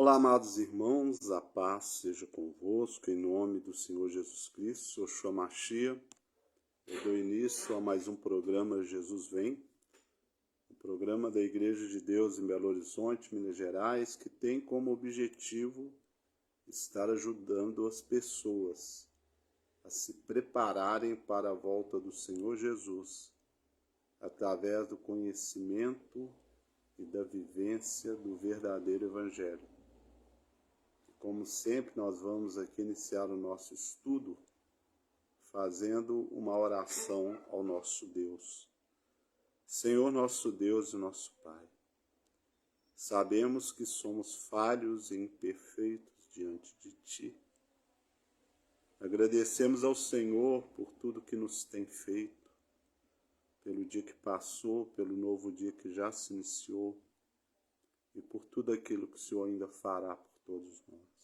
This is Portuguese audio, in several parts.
Olá, amados irmãos, a paz seja convosco, em nome do Senhor Jesus Cristo. Eu sou Machia. Eu dou início a mais um programa Jesus Vem, um programa da Igreja de Deus em Belo Horizonte, Minas Gerais, que tem como objetivo estar ajudando as pessoas a se prepararem para a volta do Senhor Jesus, através do conhecimento e da vivência do verdadeiro Evangelho. Como sempre, nós vamos aqui iniciar o nosso estudo fazendo uma oração ao nosso Deus. Senhor, nosso Deus e nosso Pai, sabemos que somos falhos e imperfeitos diante de Ti. Agradecemos ao Senhor por tudo que nos tem feito, pelo dia que passou, pelo novo dia que já se iniciou e por tudo aquilo que o Senhor ainda fará por todos nós.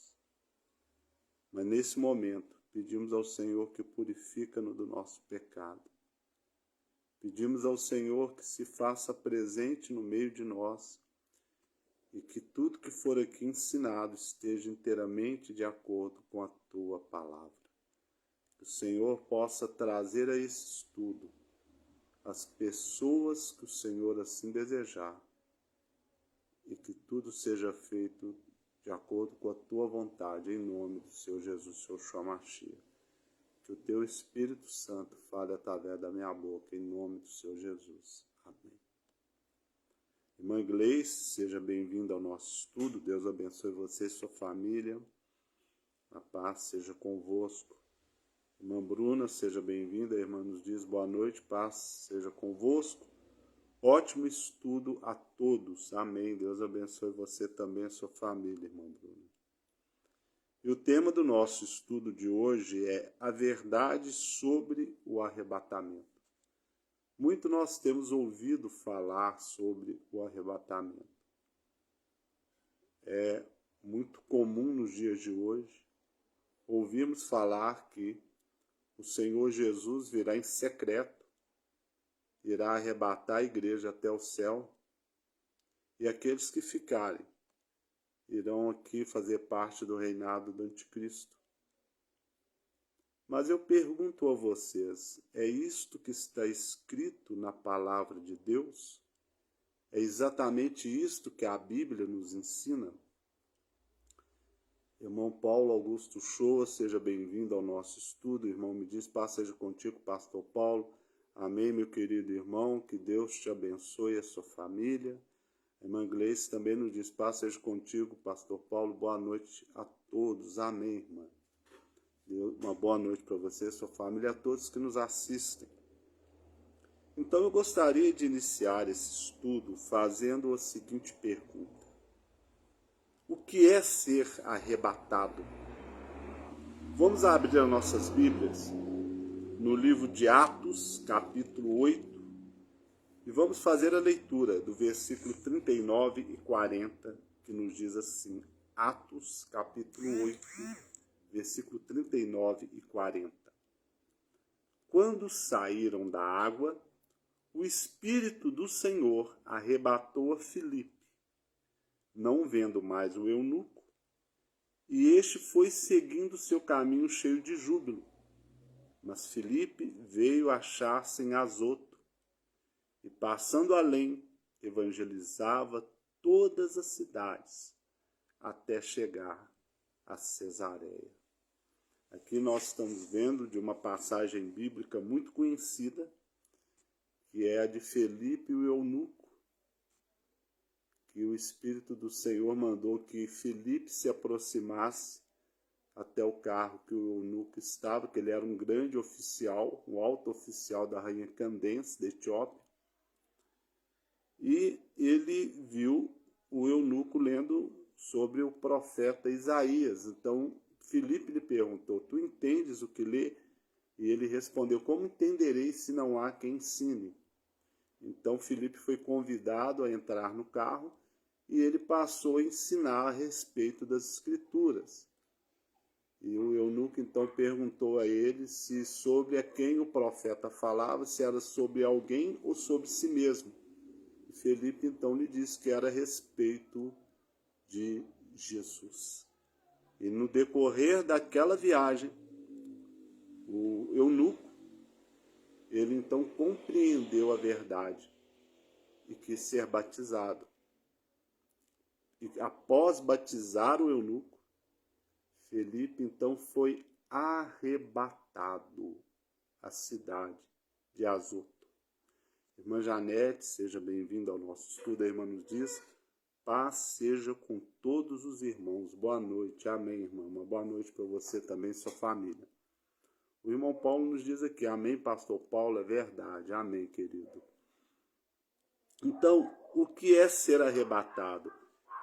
Mas nesse momento, pedimos ao Senhor que purifica-nos do nosso pecado. Pedimos ao Senhor que se faça presente no meio de nós e que tudo que for aqui ensinado esteja inteiramente de acordo com a Tua palavra. Que o Senhor possa trazer a esse estudo as pessoas que o Senhor assim desejar e que tudo seja feito de acordo com a Tua vontade, em nome do Senhor Jesus, Senhor Shomachia. Que o Teu Espírito Santo fale através da minha boca, em nome do Senhor Jesus. Amém. Irmã Gleice, seja bem-vinda ao nosso estudo. Deus abençoe você e sua família. A paz seja convosco. Irmã Bruna, seja bem-vinda. A irmã nos diz boa noite, paz seja convosco. Ótimo estudo a todos. Amém. Deus abençoe você também e a sua família, irmão Bruno. E o tema do nosso estudo de hoje é a verdade sobre o arrebatamento. Muito nós temos ouvido falar sobre o arrebatamento. É muito comum nos dias de hoje ouvirmos falar que o Senhor Jesus virá em secreto, irá arrebatar a igreja até o céu, e aqueles que ficarem irão aqui fazer parte do reinado do anticristo. Mas eu pergunto a vocês, é isto que está escrito na palavra de Deus? É exatamente isto que a Bíblia nos ensina? Irmão Paulo Augusto Shoa, seja bem-vindo ao nosso estudo. Irmão me diz, paz seja contigo, pastor Paulo. Amém, meu querido irmão, que Deus te abençoe e a sua família. A irmã Gleice também nos diz, paz seja contigo, pastor Paulo, boa noite a todos. Amém, irmã. Uma boa noite para você, a sua família e a todos que nos assistem. Então eu gostaria de iniciar esse estudo fazendo a seguinte pergunta. O que é ser arrebatado? Vamos abrir as nossas Bíblias no livro de Atos, capítulo 8, e vamos fazer a leitura do versículo 39 e 40, que nos diz assim, Atos, capítulo 8, versículo 39 e 40. Quando saíram da água, o Espírito do Senhor arrebatou a Filipe, não vendo mais o eunuco, e este foi seguindo seu caminho cheio de júbilo. Mas Filipe veio achar-se em Azoto, e passando além, evangelizava todas as cidades, até chegar a Cesareia. Aqui nós estamos vendo de uma passagem bíblica muito conhecida, que é a de Filipe e o eunuco, que o Espírito do Senhor mandou que Filipe se aproximasse até o carro que o eunuco estava, que ele era um grande oficial, um alto oficial da rainha Candace, da Etiópia, e ele viu o eunuco lendo sobre o profeta Isaías. Então, Filipe lhe perguntou, tu entendes o que lê? E ele respondeu, como entenderei se não há quem ensine? Então, Filipe foi convidado a entrar no carro e ele passou a ensinar a respeito das Escrituras. E o eunuco então perguntou a ele se sobre a quem o profeta falava, se era sobre alguém ou sobre si mesmo. E Filipe então lhe disse que era a respeito de Jesus. E no decorrer daquela viagem, o eunuco, ele então compreendeu a verdade e quis ser batizado. E após batizar o eunuco, Felipe então foi arrebatado à cidade de Azoto. Irmã Janete, seja bem-vinda ao nosso estudo. A irmã nos diz: paz seja com todos os irmãos. Boa noite. Amém, irmã. Uma boa noite para você também e sua família. O irmão Paulo nos diz aqui: amém, pastor Paulo, é verdade. Amém, querido. Então, o que é ser arrebatado?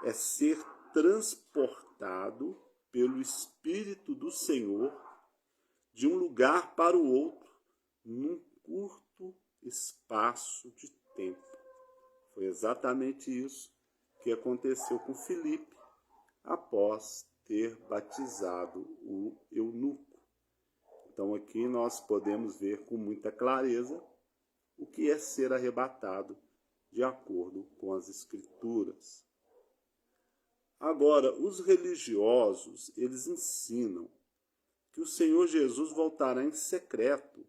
É ser transportado pelo Espírito do Senhor de um lugar para o outro num curto espaço de tempo. Foi exatamente isso que aconteceu com Filipe após ter batizado o eunuco. Então aqui nós podemos ver com muita clareza o que é ser arrebatado de acordo com as Escrituras. Agora, os religiosos, eles ensinam que o Senhor Jesus voltará em secreto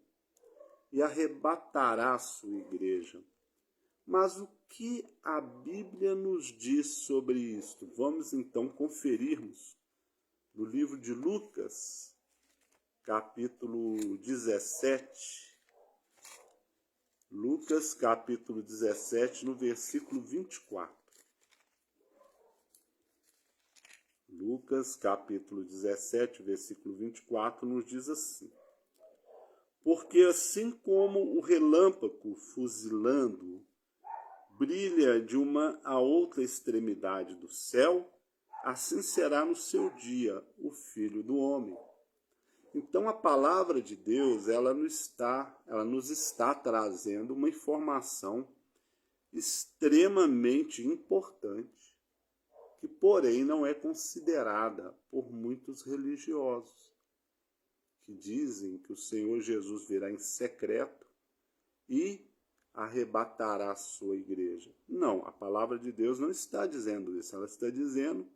e arrebatará a sua igreja. Mas o que a Bíblia nos diz sobre isto? Vamos então conferirmos no livro de Lucas, capítulo 17. Lucas, capítulo 17, no versículo 24. Lucas, capítulo 17, versículo 24, nos diz assim: porque assim como o relâmpago fuzilando brilha de uma a outra extremidade do céu, assim será no seu dia o Filho do Homem. Então a palavra de Deus, ela nos está trazendo uma informação extremamente importante, que porém não é considerada por muitos religiosos, que dizem que o Senhor Jesus virá em secreto e arrebatará a sua igreja. Não, a palavra de Deus não está dizendo isso. Ela está dizendo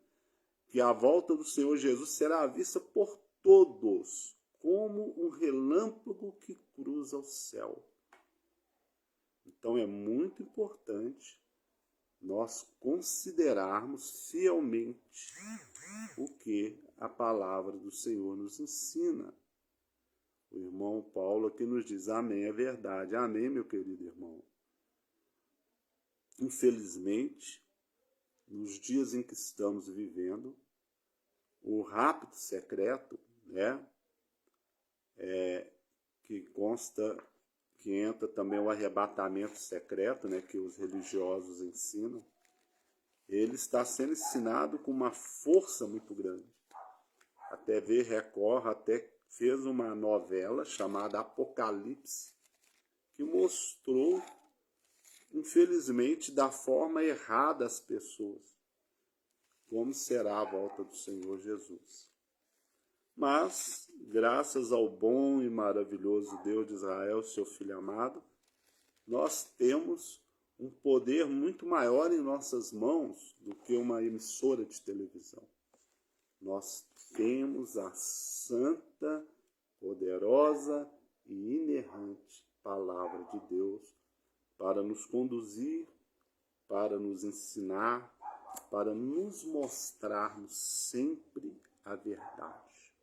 que a volta do Senhor Jesus será vista por todos, como um relâmpago que cruza o céu. Então é muito importante nós considerarmos fielmente o que a palavra do Senhor nos ensina. O irmão Paulo aqui nos diz: amém, é verdade. Amém, meu querido irmão. Infelizmente, nos dias em que estamos vivendo, o rapto secreto, que consta, que entra também o arrebatamento secreto, que os religiosos ensinam, ele está sendo ensinado com uma força muito grande. A TV Record até fez uma novela chamada Apocalipse, que mostrou, infelizmente, da forma errada às pessoas como será a volta do Senhor Jesus. Mas, graças ao bom e maravilhoso Deus de Israel, seu Filho amado, nós temos um poder muito maior em nossas mãos do que uma emissora de televisão. Nós temos a santa, poderosa e inerrante palavra de Deus para nos conduzir, para nos ensinar, para nos mostrarmos sempre a verdade.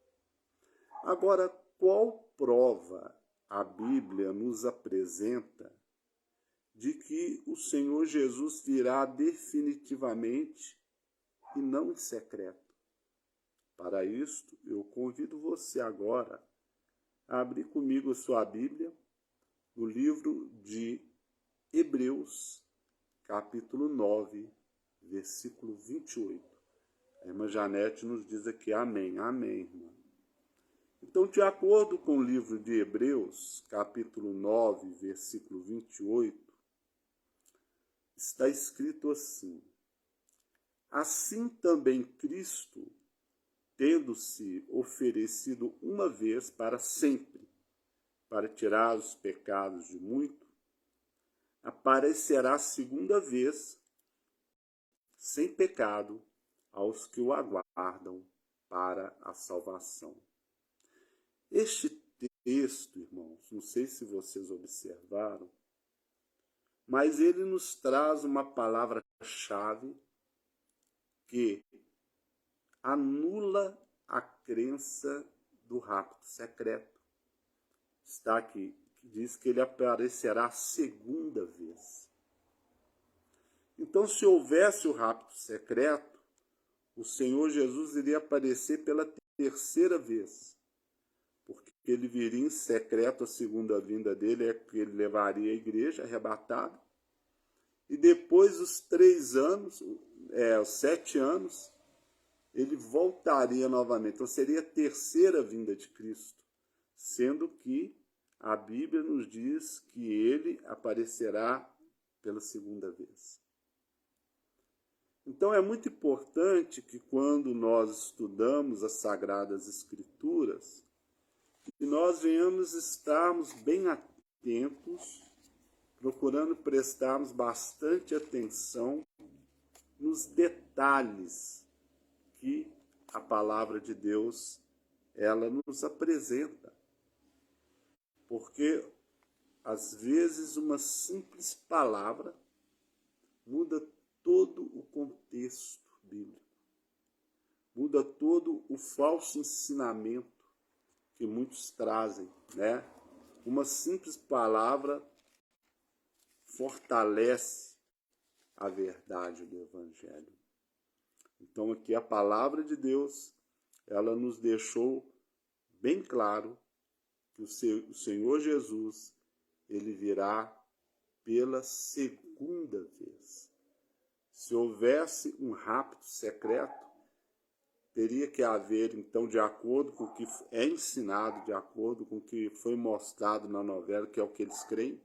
Agora, qual prova a Bíblia nos apresenta de que o Senhor Jesus virá definitivamente e não em secreto? Para isto, eu convido você agora a abrir comigo a sua Bíblia no livro de Hebreus, capítulo 9, versículo 28. A irmã Janete nos diz aqui: amém, amém, irmã. Então, de acordo com o livro de Hebreus, capítulo 9, versículo 28, está escrito assim: assim também Cristo, tendo-se oferecido uma vez para sempre, para tirar os pecados de muito, aparecerá segunda vez, sem pecado, aos que o aguardam para a salvação. Este texto, irmãos, não sei se vocês observaram, mas ele nos traz uma palavra-chave que anula a crença do rapto secreto. Está aqui, diz que ele aparecerá a segunda vez. Então, se houvesse o rapto secreto, o Senhor Jesus iria aparecer pela terceira vez, porque ele viria em secreto, a segunda vinda dele é que ele levaria a igreja arrebatada, e depois os 3 anos, os 7 anos, ele voltaria novamente. Então seria a terceira vinda de Cristo, sendo que a Bíblia nos diz que ele aparecerá pela segunda vez. Então é muito importante que quando nós estudamos as Sagradas Escrituras, que nós venhamos estarmos bem atentos, procurando prestarmos bastante atenção nos detalhes que a palavra de Deus ela nos apresenta. Porque às vezes uma simples palavra muda todo o contexto bíblico, muda todo o falso ensinamento que muitos trazem, né? Uma simples palavra fortalece a verdade do Evangelho. Então aqui a palavra de Deus, ela nos deixou bem claro que o Senhor Jesus, ele virá pela segunda vez. Se houvesse um rapto secreto, teria que haver, então, de acordo com o que é ensinado, de acordo com o que foi mostrado na novela, que é o que eles creem,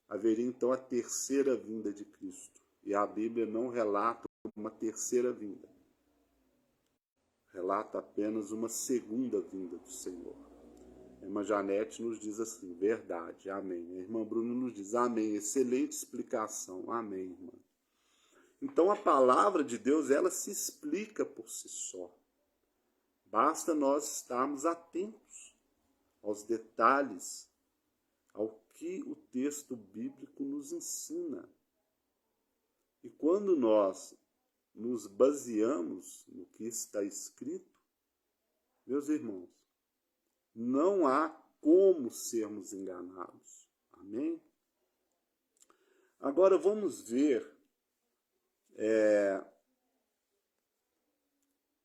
haveria, então, a terceira vinda de Cristo. E a Bíblia não relata uma terceira vinda. Relata apenas uma segunda vinda do Senhor. A irmã Janete nos diz assim, verdade, amém. A irmã Bruna nos diz, amém, excelente explicação, amém, irmã. Então a palavra de Deus, ela se explica por si só. Basta nós estarmos atentos aos detalhes, ao que o texto bíblico nos ensina. E quando nós nos baseamos no que está escrito, meus irmãos, não há como sermos enganados. Amém? Agora vamos ver,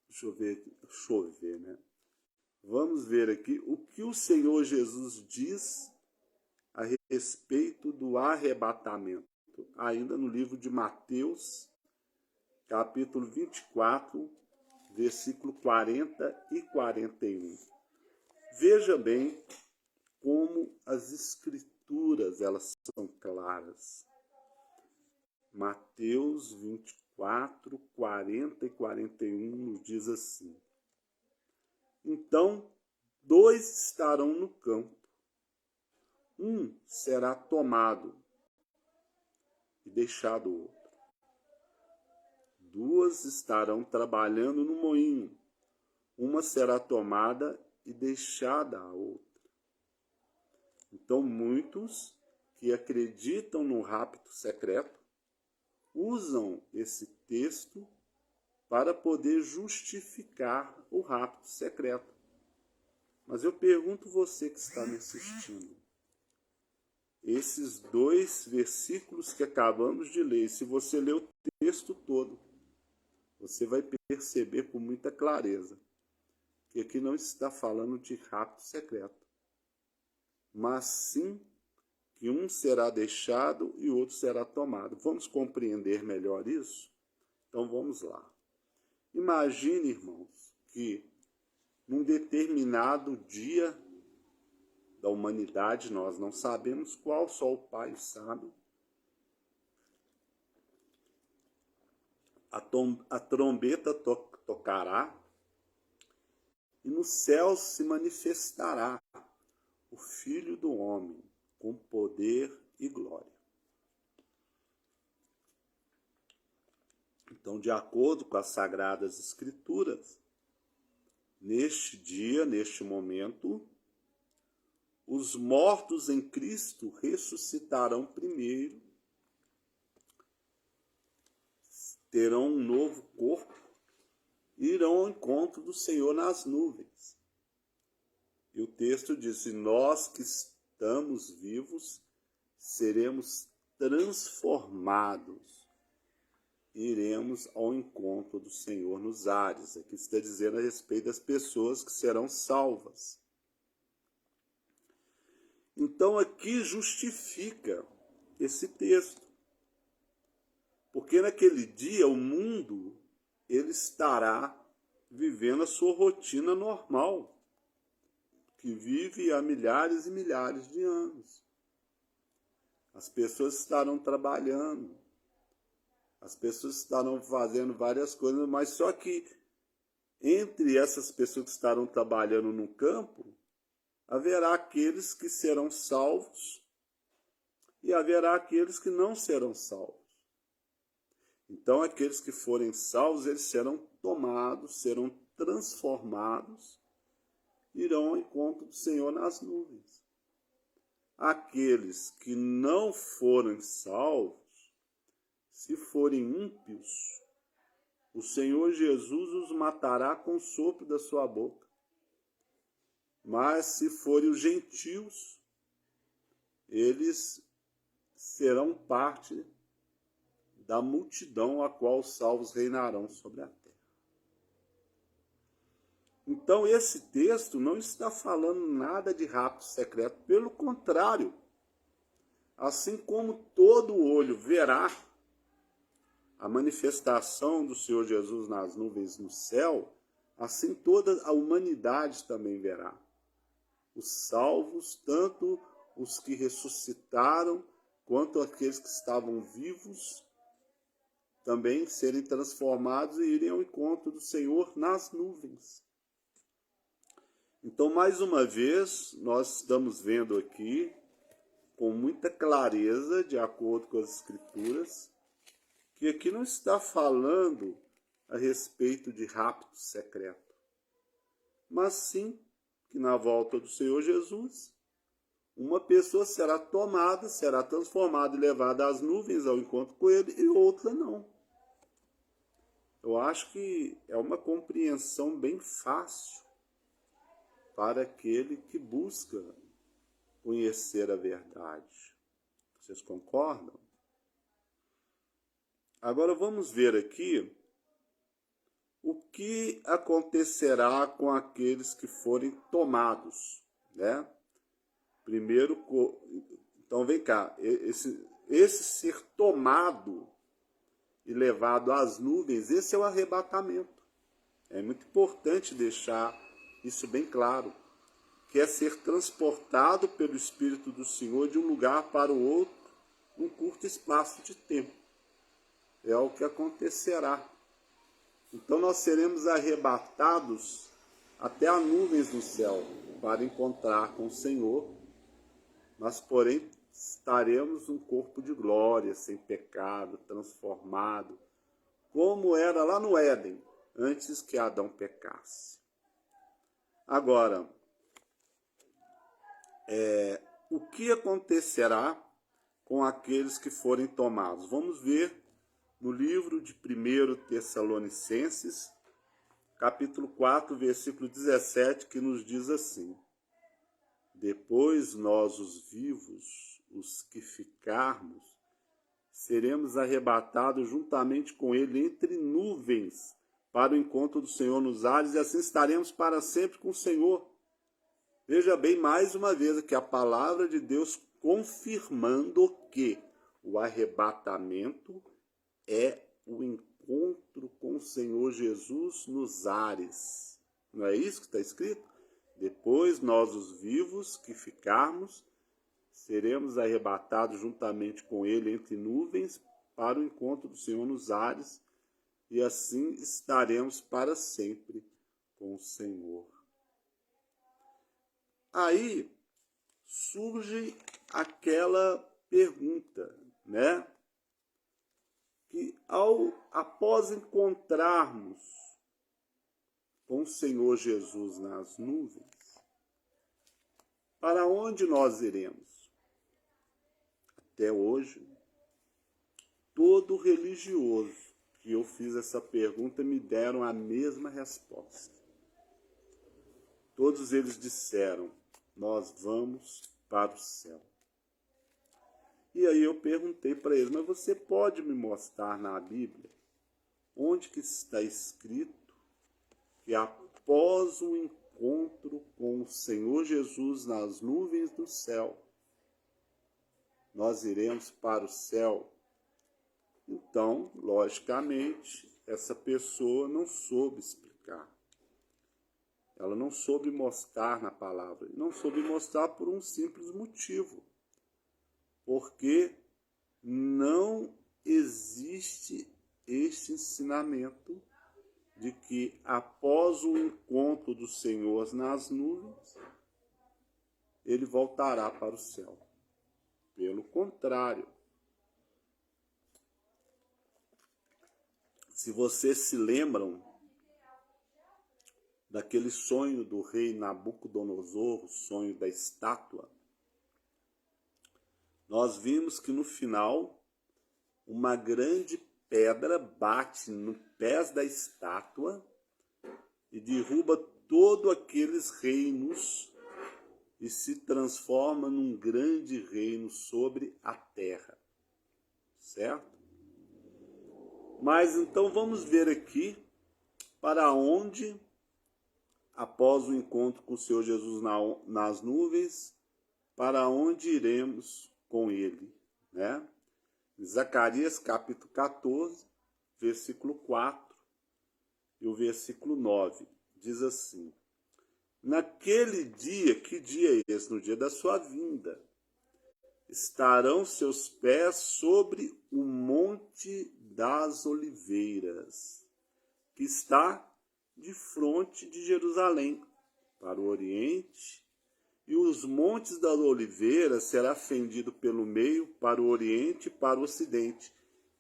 deixa eu ver, né? Vamos ver aqui o que o Senhor Jesus diz a respeito do arrebatamento. Ainda no livro de Mateus, capítulo 24, versículo 40 e 41. Veja bem como as escrituras elas são claras. Mateus 24, 40 e 41 nos diz assim: então, 2 estarão no campo, um será tomado e deixado o outro. 2 estarão trabalhando no moinho, uma será tomada e deixada a outra. Então, muitos que acreditam no rapto secreto usam esse texto para poder justificar o rapto secreto. Mas eu pergunto você que está me assistindo, esses 2 versículos que acabamos de ler, se você ler o texto todo, você vai perceber com muita clareza que aqui não está falando de rapto secreto, mas sim que um será deixado e o outro será tomado. Vamos compreender melhor isso? Então vamos lá. Imagine, irmãos, que num determinado dia da humanidade, nós não sabemos qual, só o Pai sabe, a trombeta tocará e no céu se manifestará o Filho do Homem com poder e glória. Então, de acordo com as Sagradas Escrituras, neste dia, neste momento, os mortos em Cristo ressuscitarão primeiro, terão um novo corpo e irão ao encontro do Senhor nas nuvens. E o texto diz: nós que estamos vivos seremos transformados, iremos ao encontro do Senhor nos ares. Aqui está dizendo a respeito das pessoas que serão salvas. Então aqui justifica esse texto, porque naquele dia o mundo ele estará vivendo a sua rotina normal, que vive há milhares e milhares de anos. As pessoas estarão trabalhando, as pessoas estarão fazendo várias coisas, mas só que entre essas pessoas que estarão trabalhando no campo, haverá aqueles que serão salvos e haverá aqueles que não serão salvos. Então, aqueles que forem salvos, eles serão tomados, serão transformados, irão ao encontro do Senhor nas nuvens. Aqueles que não forem salvos, se forem ímpios, o Senhor Jesus os matará com o sopro da sua boca. Mas se forem os gentios, eles serão parte da multidão a qual os salvos reinarão sobre a terra. Então esse texto não está falando nada de rapto secreto, pelo contrário. Assim como todo olho verá a manifestação do Senhor Jesus nas nuvens no céu, assim toda a humanidade também verá. Os salvos, tanto os que ressuscitaram, quanto aqueles que estavam vivos, também serem transformados e irem ao encontro do Senhor nas nuvens. Então, mais uma vez, nós estamos vendo aqui, com muita clareza, de acordo com as Escrituras, que aqui não está falando a respeito de rapto secreto, mas sim que na volta do Senhor Jesus, uma pessoa será tomada, será transformada e levada às nuvens ao encontro com ele, e outra não. Eu acho que é uma compreensão bem fácil para aquele que busca conhecer a verdade. Vocês concordam? Agora vamos ver aqui o que acontecerá com aqueles que forem tomados, né? Primeiro, então vem cá, esse ser tomado e levado às nuvens, esse é o arrebatamento. É muito importante deixar isso bem claro, que é ser transportado pelo Espírito do Senhor de um lugar para o outro num curto espaço de tempo. É o que acontecerá. Então nós seremos arrebatados até as nuvens no céu para encontrar com o Senhor, mas porém estaremos um corpo de glória, sem pecado, transformado, como era lá no Éden, antes que Adão pecasse. Agora, o que acontecerá com aqueles que forem tomados? Vamos ver no livro de 1 Tessalonicenses, capítulo 4, versículo 17, que nos diz assim: depois nós, os vivos, os que ficarmos, seremos arrebatados juntamente com ele entre nuvens para o encontro do Senhor nos ares, e assim estaremos para sempre com o Senhor. Veja bem, mais uma vez aqui, a palavra de Deus confirmando que o arrebatamento é o encontro com o Senhor Jesus nos ares. Não é isso que está escrito? Depois nós, os vivos que ficarmos, seremos arrebatados juntamente com ele entre nuvens para o encontro do Senhor nos ares, e assim estaremos para sempre com o Senhor. Aí surge aquela pergunta, né? que após encontrarmos com o Senhor Jesus nas nuvens, para onde nós iremos? Até hoje, todo religioso que eu fiz essa pergunta me deram a mesma resposta. Todos eles disseram: nós vamos para o céu. E aí eu perguntei para eles: mas você pode me mostrar na Bíblia onde que está escrito que após o encontro com o Senhor Jesus nas nuvens do céu, nós iremos para o céu? Então, logicamente, essa pessoa não soube explicar. Ela não soube mostrar na palavra. Não soube mostrar por um simples motivo. Porque não existe este ensinamento de que após o encontro do Senhor nas nuvens, ele voltará para o céu. Pelo contrário, se vocês se lembram daquele sonho do rei Nabucodonosor, o sonho da estátua, nós vimos que no final uma grande pedra bate no pés da estátua e derruba todos aqueles reinos e se transforma num grande reino sobre a terra, certo? Mas então vamos ver aqui para onde, após o encontro com o Senhor Jesus nas nuvens, para onde iremos com ele, né? Zacarias capítulo 14, versículo 4 e o versículo 9, diz assim: naquele dia, que dia é esse? No dia da sua vinda, estarão seus pés sobre o monte das oliveiras, que está de fronte de Jerusalém, para o oriente, e os montes das oliveiras será fendido pelo meio, para o oriente e para o ocidente,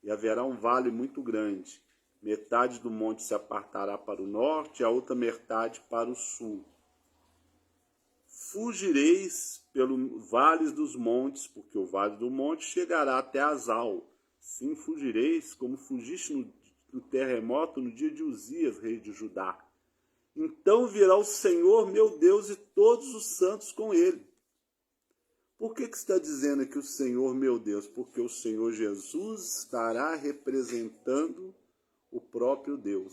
e haverá um vale muito grande. Metade do monte se apartará para o norte, e a outra metade para o sul. Fugireis pelos vales dos montes, porque o vale do monte chegará até Azal. Sim, fugireis como fugiste no terremoto no dia de Uzias, rei de Judá. Então virá o Senhor, meu Deus, e todos os santos com ele. Por que está dizendo aqui o Senhor, meu Deus? Porque o Senhor Jesus estará representando o próprio Deus.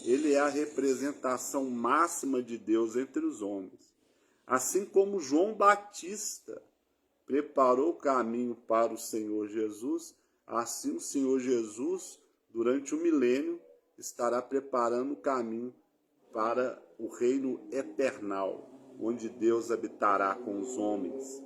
Ele é a representação máxima de Deus entre os homens. Assim como João Batista preparou o caminho para o Senhor Jesus, assim o Senhor Jesus, durante o milênio, estará preparando o caminho para o reino eternal, onde Deus habitará com os homens.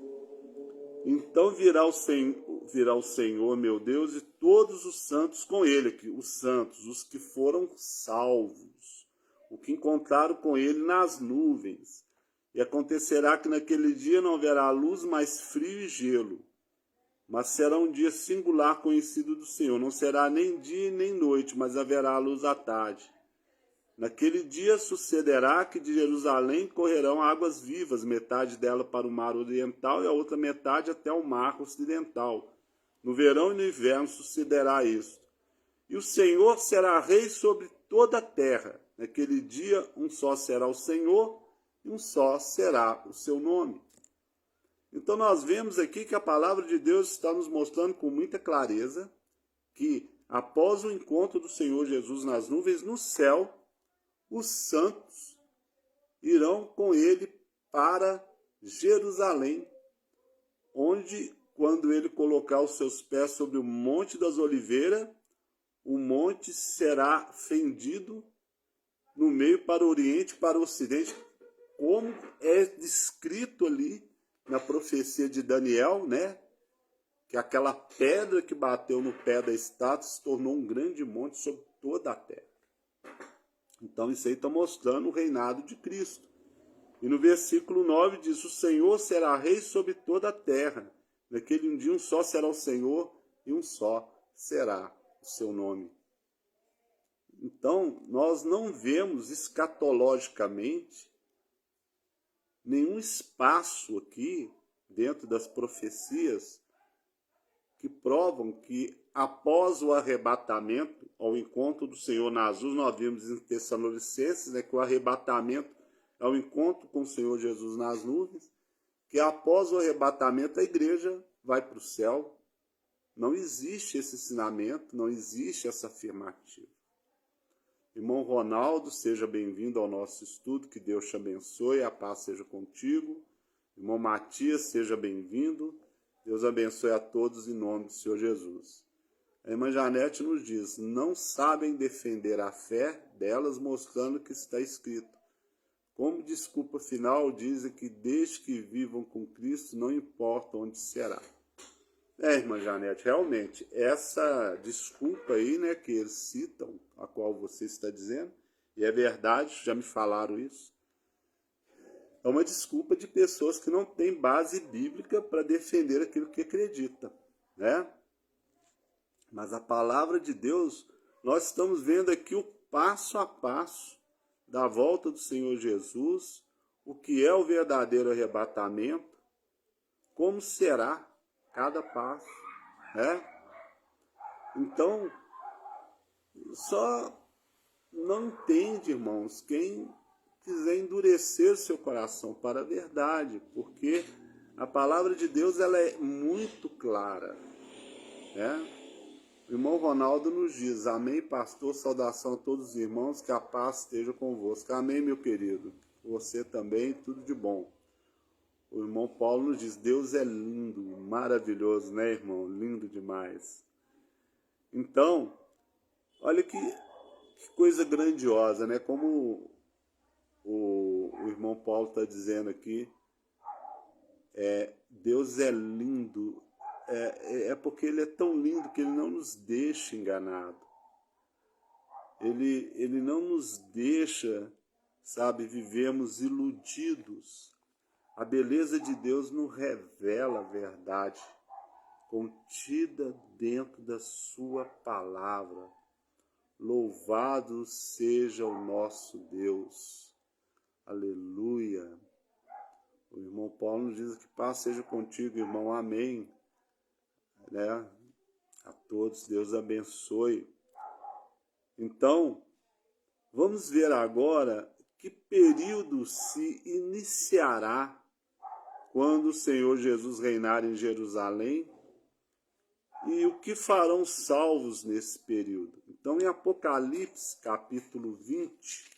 Então virá o Senhor, meu Deus, e todos os santos com ele, os santos, os que foram salvos, o que encontraram com ele nas nuvens. E acontecerá que naquele dia não haverá luz, mas frio e gelo. Mas será um dia singular conhecido do Senhor. Não será nem dia nem noite, mas haverá luz à tarde. Naquele dia sucederá que de Jerusalém correrão águas vivas, metade dela para o mar oriental e a outra metade até o mar ocidental. No verão e no inverno sucederá isto. E o Senhor será rei sobre toda a terra. Naquele dia um só será o Senhor, e um só será o seu nome. Então nós vemos aqui que a palavra de Deus está nos mostrando com muita clareza que após o encontro do Senhor Jesus nas nuvens, no céu, os santos irão com ele para Jerusalém, onde, quando ele colocar os seus pés sobre o Monte das Oliveiras, o monte será fendido no meio para o oriente e para o ocidente, como é descrito ali na profecia de Daniel, né? Que aquela pedra que bateu no pé da estátua se tornou um grande monte sobre toda a terra. Então isso aí está mostrando o reinado de Cristo. E no versículo 9 diz: o Senhor será rei sobre toda a terra. Naquele dia um só será o Senhor e um só será o seu nome. Então, nós não vemos escatologicamente nenhum espaço aqui, dentro das profecias, que provam que após o arrebatamento, ao encontro do Senhor nas nuvens, nós vimos em Tessalonicenses, que o arrebatamento é o encontro com o Senhor Jesus nas nuvens, que após o arrebatamento a igreja vai para o céu. Não existe esse ensinamento, não existe essa afirmativa. Irmão Ronaldo, seja bem-vindo ao nosso estudo, que Deus te abençoe, a paz seja contigo. Irmão Matias, seja bem-vindo. Deus abençoe a todos em nome do Senhor Jesus. A irmã Janete nos diz, não sabem defender a fé delas, mostrando que está escrito. Como desculpa final, dizem que desde que vivam com Cristo, não importa onde será. Irmã Janete, realmente, essa desculpa aí, que eles citam, a qual você está dizendo, e é verdade, já me falaram isso, é uma desculpa de pessoas que não têm base bíblica para defender aquilo que acredita, Mas a palavra de Deus, nós estamos vendo aqui o passo a passo da volta do Senhor Jesus, o que é o verdadeiro arrebatamento, como será cada passo, Então, só não entende, irmãos, quem quiser endurecer seu coração para a verdade, porque a palavra de Deus ela é muito clara, O irmão Ronaldo nos diz, amém, pastor, saudação a todos os irmãos, que a paz esteja convosco. Amém, meu querido, você também, tudo de bom. O irmão Paulo nos diz, Deus é lindo, maravilhoso, irmão? Lindo demais. Então, olha que coisa grandiosa, Como o irmão Paulo está dizendo aqui, Deus é lindo, porque Ele é tão lindo que Ele não nos deixa enganado. Ele não nos deixa, vivemos iludidos. A beleza de Deus nos revela a verdade, contida dentro da sua palavra. Louvado seja o nosso Deus. Aleluia. O irmão Paulo nos diz que paz seja contigo, irmão. Amém. A todos, Deus abençoe. Então, vamos ver agora que período se iniciará quando o Senhor Jesus reinar em Jerusalém e o que farão salvos nesse período. Então, em Apocalipse, capítulo 20,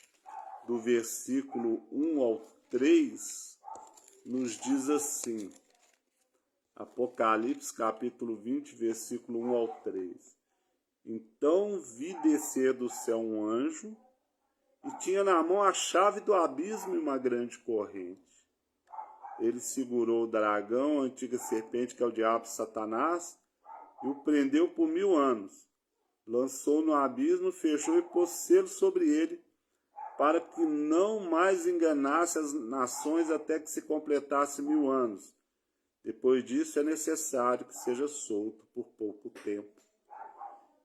do versículo 1 ao 3, nos diz assim, Apocalipse, capítulo 20, versículo 1 ao 3. Então vi descer do céu um anjo, e tinha na mão a chave do abismo e uma grande corrente. Ele segurou o dragão, a antiga serpente, que é o diabo Satanás, e o prendeu por 1000 anos. Lançou no abismo, fechou e pôs selo sobre ele, para que não mais enganasse as nações até que se completasse 1000 anos. Depois disso é necessário que seja solto por pouco tempo.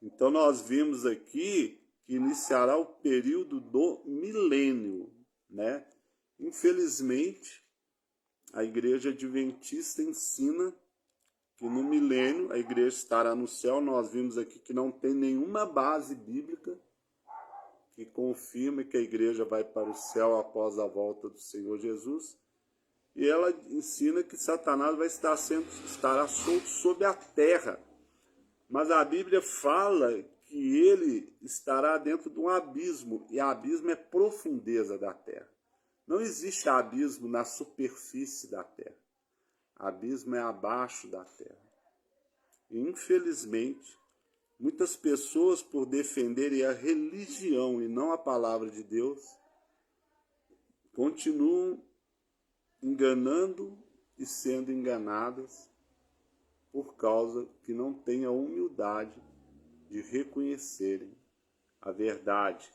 Então nós vimos aqui que iniciará o período do milênio, Infelizmente, a igreja adventista ensina que no milênio a igreja estará no céu. Nós vimos aqui que não tem nenhuma base bíblica que confirme que a igreja vai para o céu após a volta do Senhor Jesus. E ela ensina que Satanás estará solto sobre a terra. Mas a Bíblia fala que ele estará dentro de um abismo, e abismo é profundeza da terra. Não existe abismo na superfície da terra. Abismo é abaixo da terra. E, infelizmente, muitas pessoas, por defenderem a religião e não a palavra de Deus, continuam enganando e sendo enganadas por causa que não têm a humildade de reconhecerem a verdade,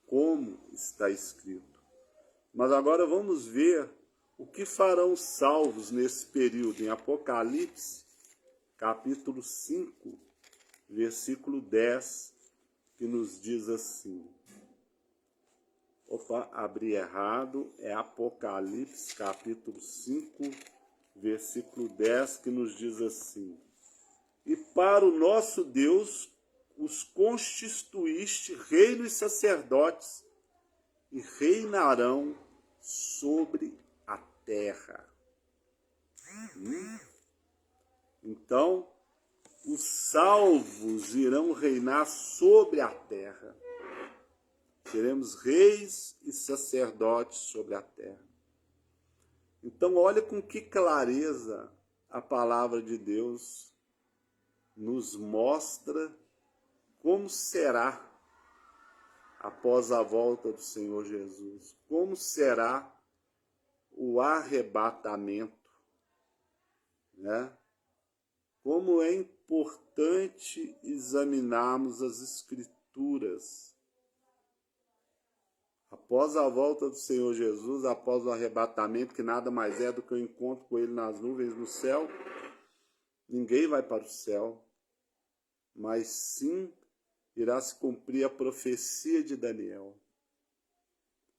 como está escrito. Mas agora vamos ver o que farão os salvos nesse período. Em Apocalipse, capítulo 5, versículo 10, que nos diz assim. Opa, abri errado, é Apocalipse, capítulo 5, versículo 10, que nos diz assim. E para o nosso Deus os constituíste reino e sacerdotes, e reinarão sobre a terra. Então, os salvos irão reinar sobre a terra. Seremos reis e sacerdotes sobre a terra. Então, olha com que clareza a palavra de Deus nos mostra como será após a volta do Senhor Jesus. Como será o arrebatamento, né? Como é importante examinarmos as Escrituras. Após a volta do Senhor Jesus, após o arrebatamento, que nada mais é do que o encontro com Ele nas nuvens no céu, ninguém vai para o céu, mas sim irá se cumprir a profecia de Daniel.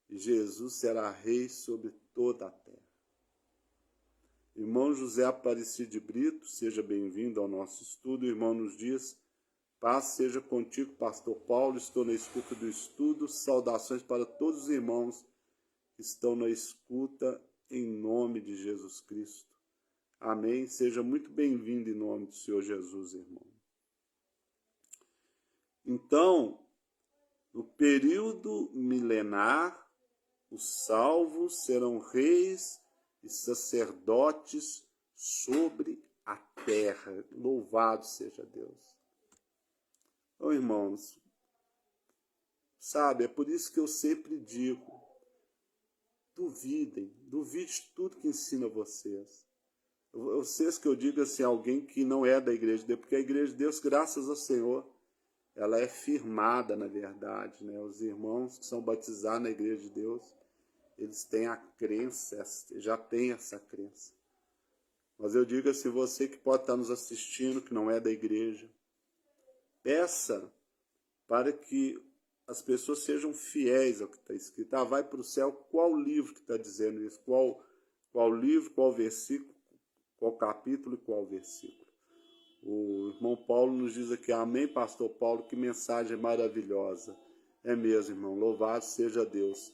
E Jesus será rei sobre toda a terra. Irmão José Aparecido de Brito, seja bem-vindo ao nosso estudo. O irmão nos diz: paz seja contigo, pastor Paulo, estou na escuta do estudo. Saudações para todos os irmãos que estão na escuta, em nome de Jesus Cristo. Amém. Seja muito bem-vindo em nome do Senhor Jesus, irmão. Então, no período milenar, os salvos serão reis e sacerdotes sobre a terra. Louvado seja Deus. Então, irmãos, sabe, é por isso que eu sempre digo, duvide tudo que ensina vocês. Vocês que eu digo assim, alguém que não é da igreja de Deus, porque a igreja de Deus, graças ao Senhor, ela é firmada na verdade, né? Os irmãos que são batizados na igreja de Deus, eles têm a crença, já têm essa crença. Mas eu digo assim, você que pode estar nos assistindo, que não é da igreja, peça para que as pessoas sejam fiéis ao que está escrito. Ah, vai para o céu, qual livro que está dizendo isso? Qual livro, qual versículo, qual capítulo e qual versículo? O irmão Paulo nos diz aqui, amém, pastor Paulo, que mensagem maravilhosa. É mesmo, irmão, louvado seja Deus.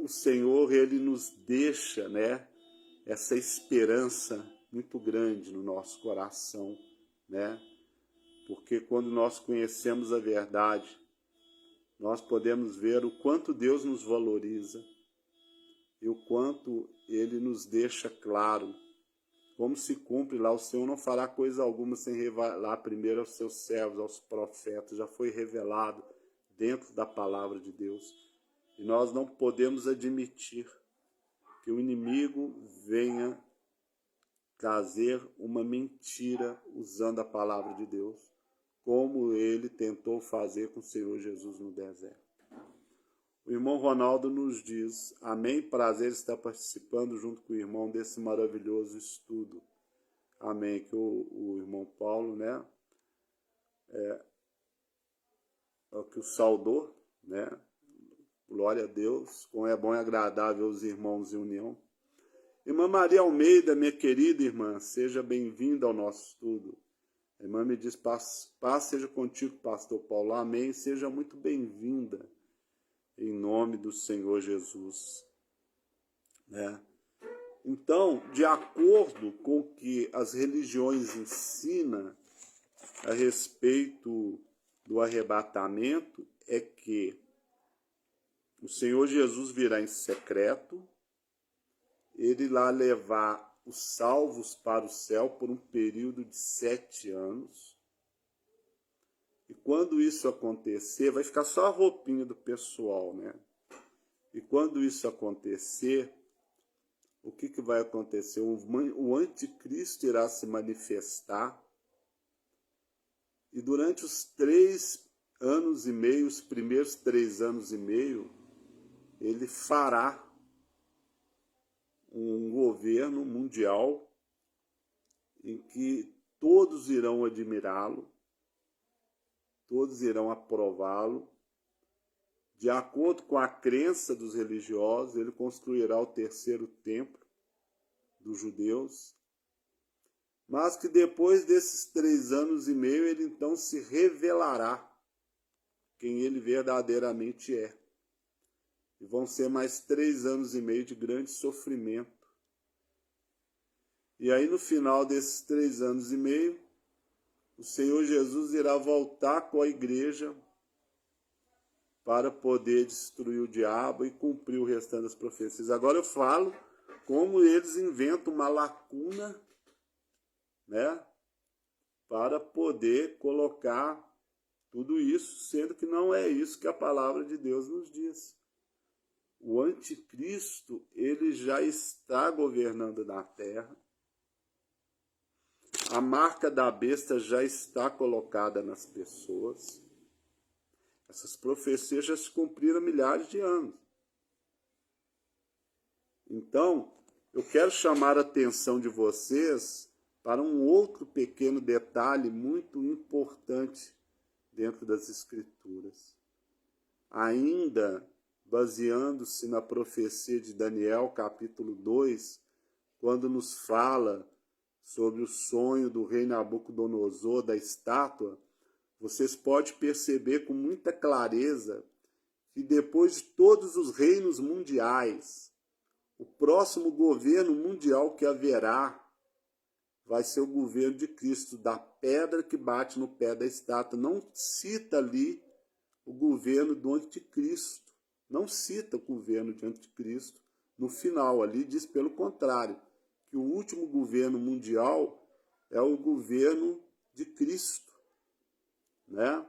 O Senhor, Ele nos deixa, né, essa esperança muito grande no nosso coração, né? Porque quando nós conhecemos a verdade, nós podemos ver o quanto Deus nos valoriza e o quanto Ele nos deixa claro como se cumpre lá. O Senhor não fará coisa alguma sem revelar primeiro aos seus servos, aos profetas. Já foi revelado dentro da palavra de Deus. E nós não podemos admitir que o inimigo venha trazer uma mentira usando a palavra de Deus, como ele tentou fazer com o Senhor Jesus no deserto. O irmão Ronaldo nos diz, amém, prazer estar participando junto com o irmão desse maravilhoso estudo. Amém, que o irmão Paulo, né, que o saudou, né, glória a Deus, como é bom e agradável os irmãos em união. Irmã Maria Almeida, minha querida irmã, seja bem-vinda ao nosso estudo. A irmã me diz, paz seja contigo, pastor Paulo. Amém, seja muito bem-vinda, em nome do Senhor Jesus. Né? Então, de acordo com o que as religiões ensinam a respeito do arrebatamento, é que o Senhor Jesus virá em secreto, ele lá levar os salvos para o céu por um período de 7 anos. E quando isso acontecer, vai ficar só a roupinha do pessoal, né? E quando isso acontecer, o que vai acontecer? O anticristo irá se manifestar e durante os 3 anos e meio, os primeiros 3 anos e meio, ele fará um governo mundial em que todos irão admirá-lo, todos irão aprová-lo. De acordo com a crença dos religiosos, ele construirá o terceiro templo dos judeus, mas que depois desses 3 anos e meio ele então se revelará quem ele verdadeiramente é. E vão ser mais 3 anos e meio de grande sofrimento. E aí no final desses 3 anos e meio, o Senhor Jesus irá voltar com a igreja para poder destruir o diabo e cumprir o restante das profecias. Agora eu falo como eles inventam uma lacuna, né, para poder colocar tudo isso, sendo que não é isso que a palavra de Deus nos diz. O anticristo, ele já está governando na terra. A marca da besta já está colocada nas pessoas. Essas profecias já se cumpriram há milhares de anos. Então, eu quero chamar a atenção de vocês para um outro pequeno detalhe muito importante dentro das Escrituras. Ainda baseando-se na profecia de Daniel, capítulo 2, quando nos fala sobre o sonho do rei Nabucodonosor, da estátua, vocês podem perceber com muita clareza que depois de todos os reinos mundiais, o próximo governo mundial que haverá vai ser o governo de Cristo, da pedra que bate no pé da estátua. Não cita ali o governo do anticristo, não cita o governo de anticristo no final, ali diz pelo contrário, que o último governo mundial é o governo de Cristo, né?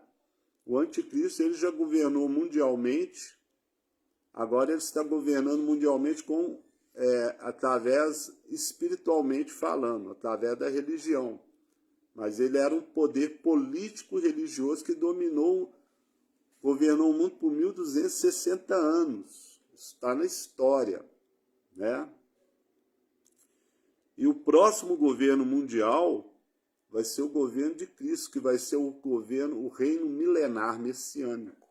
O anticristo ele já governou mundialmente, agora ele está governando mundialmente através, espiritualmente falando, através da religião. Mas ele era um poder político religioso que governou o mundo por 1260 anos. Isso está na história, né? E o próximo governo mundial vai ser o governo de Cristo, que vai ser o reino milenar messiânico.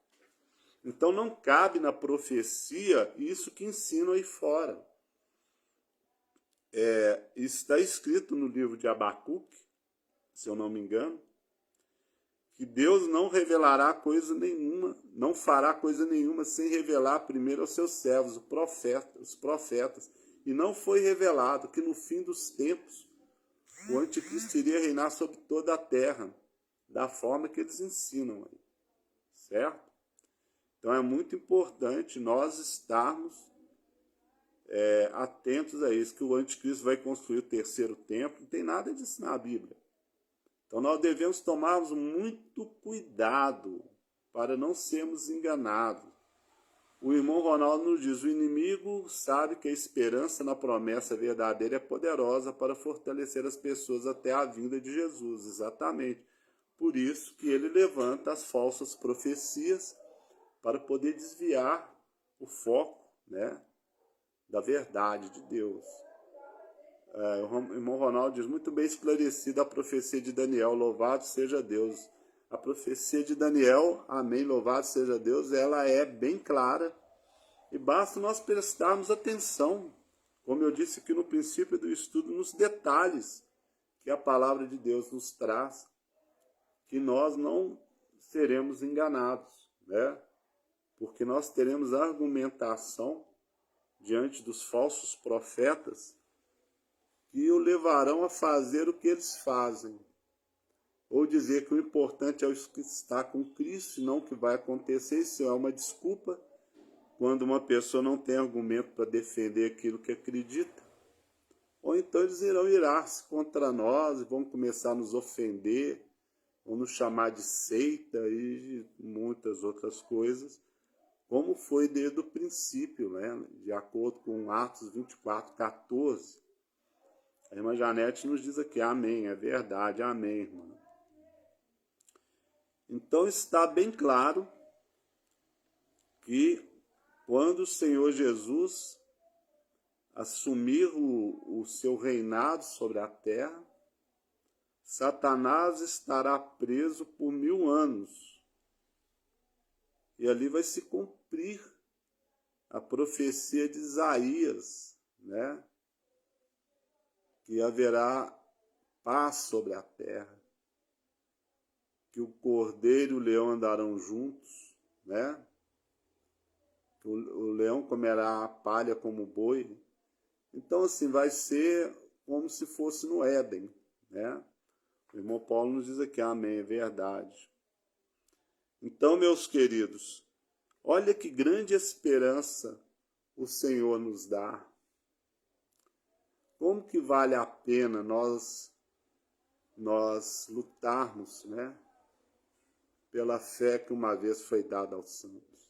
Então não cabe na profecia isso que ensinam aí fora. Isso está escrito no livro de Abacuque, se eu não me engano, que Deus não revelará coisa nenhuma, não fará coisa nenhuma sem revelar primeiro aos seus servos, os profetas. E não foi revelado que no fim dos tempos o anticristo iria reinar sobre toda a terra, da forma que eles ensinam aí, certo? Então é muito importante nós estarmos atentos a isso, que o anticristo vai construir o terceiro templo, não tem nada disso na Bíblia. Então nós devemos tomarmos muito cuidado para não sermos enganados. O irmão Ronaldo nos diz, o inimigo sabe que a esperança na promessa verdadeira é poderosa para fortalecer as pessoas até a vinda de Jesus, exatamente. Por isso que ele levanta as falsas profecias para poder desviar o foco, né, da verdade de Deus. O irmão Ronaldo diz, muito bem esclarecida a profecia de Daniel, louvado seja Deus. A profecia de Daniel, amém, louvado seja Deus, ela é bem clara e basta nós prestarmos atenção, como eu disse aqui no princípio do estudo, nos detalhes que a palavra de Deus nos traz, que nós não seremos enganados, né? Porque nós teremos argumentação diante dos falsos profetas que o levarão a fazer o que eles fazem. Ou dizer que o importante é o que está com Cristo, não o que vai acontecer. Isso é uma desculpa quando uma pessoa não tem argumento para defender aquilo que acredita. Ou então eles irão irar-se contra nós e vão começar a nos ofender, vão nos chamar de seita e muitas outras coisas, como foi desde o princípio, né? De acordo com Atos 24, 14. A irmã Janete nos diz aqui, amém, é verdade, amém, irmã. Então está bem claro que quando o Senhor Jesus assumir o seu reinado sobre a terra, Satanás estará preso por 1000 anos. E ali vai se cumprir a profecia de Isaías, né? Que haverá paz sobre a terra, que o cordeiro e o leão andarão juntos, né? O leão comerá a palha como o boi. Então, assim, vai ser como se fosse no Éden, né? O irmão Paulo nos diz aqui, amém, é verdade. Então, meus queridos, olha que grande esperança o Senhor nos dá. Como que vale a pena nós lutarmos, né, pela fé que uma vez foi dada aos santos.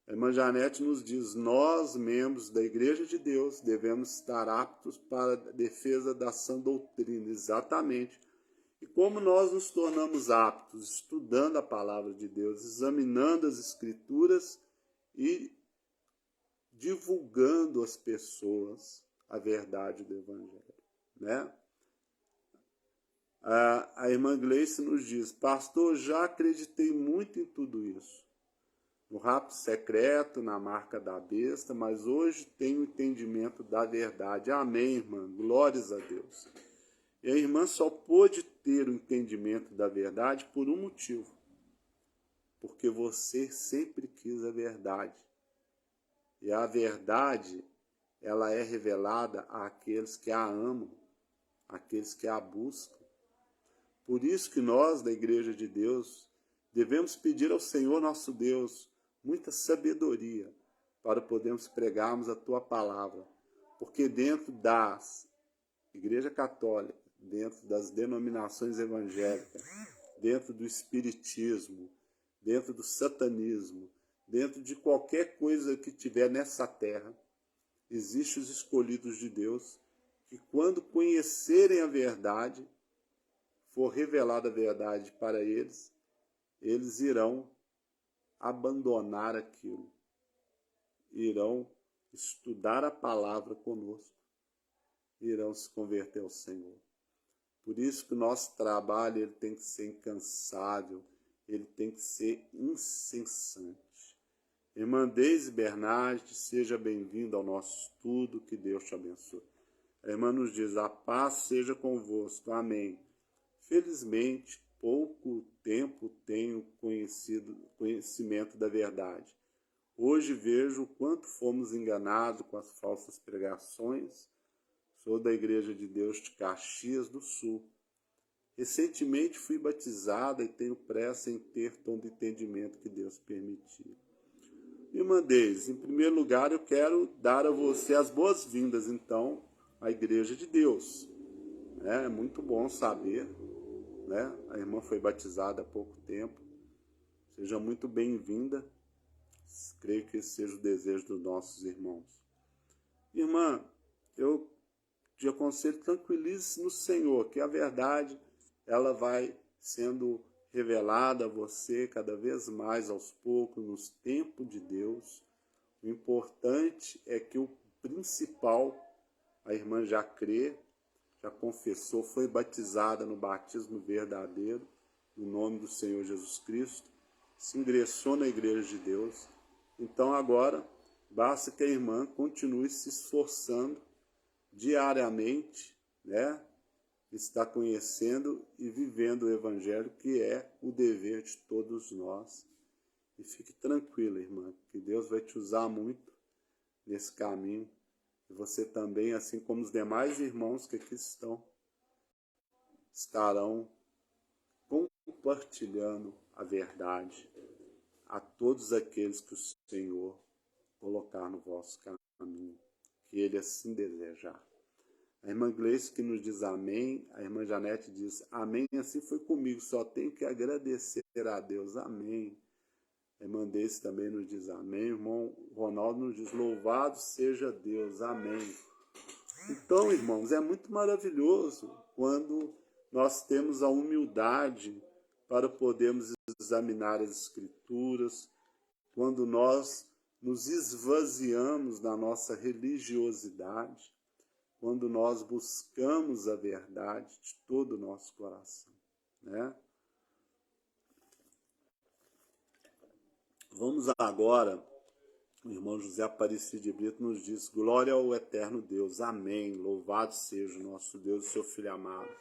A irmã Janete nos diz, nós, membros da Igreja de Deus, devemos estar aptos para a defesa da sã doutrina, exatamente. E como nós nos tornamos aptos? Estudando a palavra de Deus, examinando as Escrituras e divulgando às pessoas a verdade do Evangelho, né? A irmã Gleice nos diz, pastor, já acreditei muito em tudo isso. No rapto secreto, na marca da besta, mas hoje tenho entendimento da verdade. Amém, irmã, glórias a Deus. E a irmã só pôde ter o entendimento da verdade por um motivo. Porque você sempre quis a verdade. E a verdade, ela é revelada àqueles que a amam, àqueles que a buscam. Por isso que nós, da Igreja de Deus, devemos pedir ao Senhor nosso Deus muita sabedoria para podermos pregarmos a Tua palavra. Porque dentro das Igreja Católica, dentro das denominações evangélicas, dentro do espiritismo, dentro do satanismo, dentro de qualquer coisa que tiver nessa terra, existem os escolhidos de Deus que quando conhecerem a verdade, for revelada a verdade para eles, eles irão abandonar aquilo, irão estudar a palavra conosco, irão se converter ao Senhor. Por isso que o nosso trabalho ele tem que ser incansável, ele tem que ser incessante. Irmã Deise Bernardi, seja bem-vinda ao nosso estudo, que Deus te abençoe. A irmã nos diz, a paz seja convosco, amém. Felizmente, pouco tempo tenho conhecimento da verdade. Hoje vejo o quanto fomos enganados com as falsas pregações. Sou da Igreja de Deus de Caxias do Sul. Recentemente fui batizada e tenho pressa em ter tom de entendimento que Deus permitiu. Irmã Deise, em primeiro lugar eu quero dar a você as boas-vindas, então, à Igreja de Deus. É muito bom saber, né? A irmã foi batizada há pouco tempo. Seja muito bem-vinda. Creio que esse seja o desejo dos nossos irmãos. Irmã, eu te aconselho, tranquilize-se no Senhor, que a verdade ela vai sendo revelada a você cada vez mais aos poucos, nos tempos de Deus. O importante é que o principal, a irmã já crê, já confessou, foi batizada no batismo verdadeiro, no nome do Senhor Jesus Cristo, se ingressou na Igreja de Deus. Então agora, basta que a irmã continue se esforçando diariamente, né? Está conhecendo e vivendo o Evangelho, que é o dever de todos nós. E fique tranquila, irmã, que Deus vai te usar muito nesse caminho. E você também, assim como os demais irmãos que aqui estão, estarão compartilhando a verdade a todos aqueles que o Senhor colocar no vosso caminho, que Ele assim desejar. A irmã Gleice que nos diz amém, a irmã Janete diz amém, assim foi comigo, só tenho que agradecer a Deus, amém. A irmã Deise também nos diz amém, o irmão Ronaldo nos diz louvado seja Deus, amém. Então, irmãos, é muito maravilhoso quando nós temos a humildade para podermos examinar as Escrituras, quando nós nos esvaziamos da nossa religiosidade, quando nós buscamos a verdade de todo o nosso coração, né? Vamos agora, o irmão José Aparecido de Brito nos diz: glória ao eterno Deus, amém, louvado seja o nosso Deus e seu Filho amado.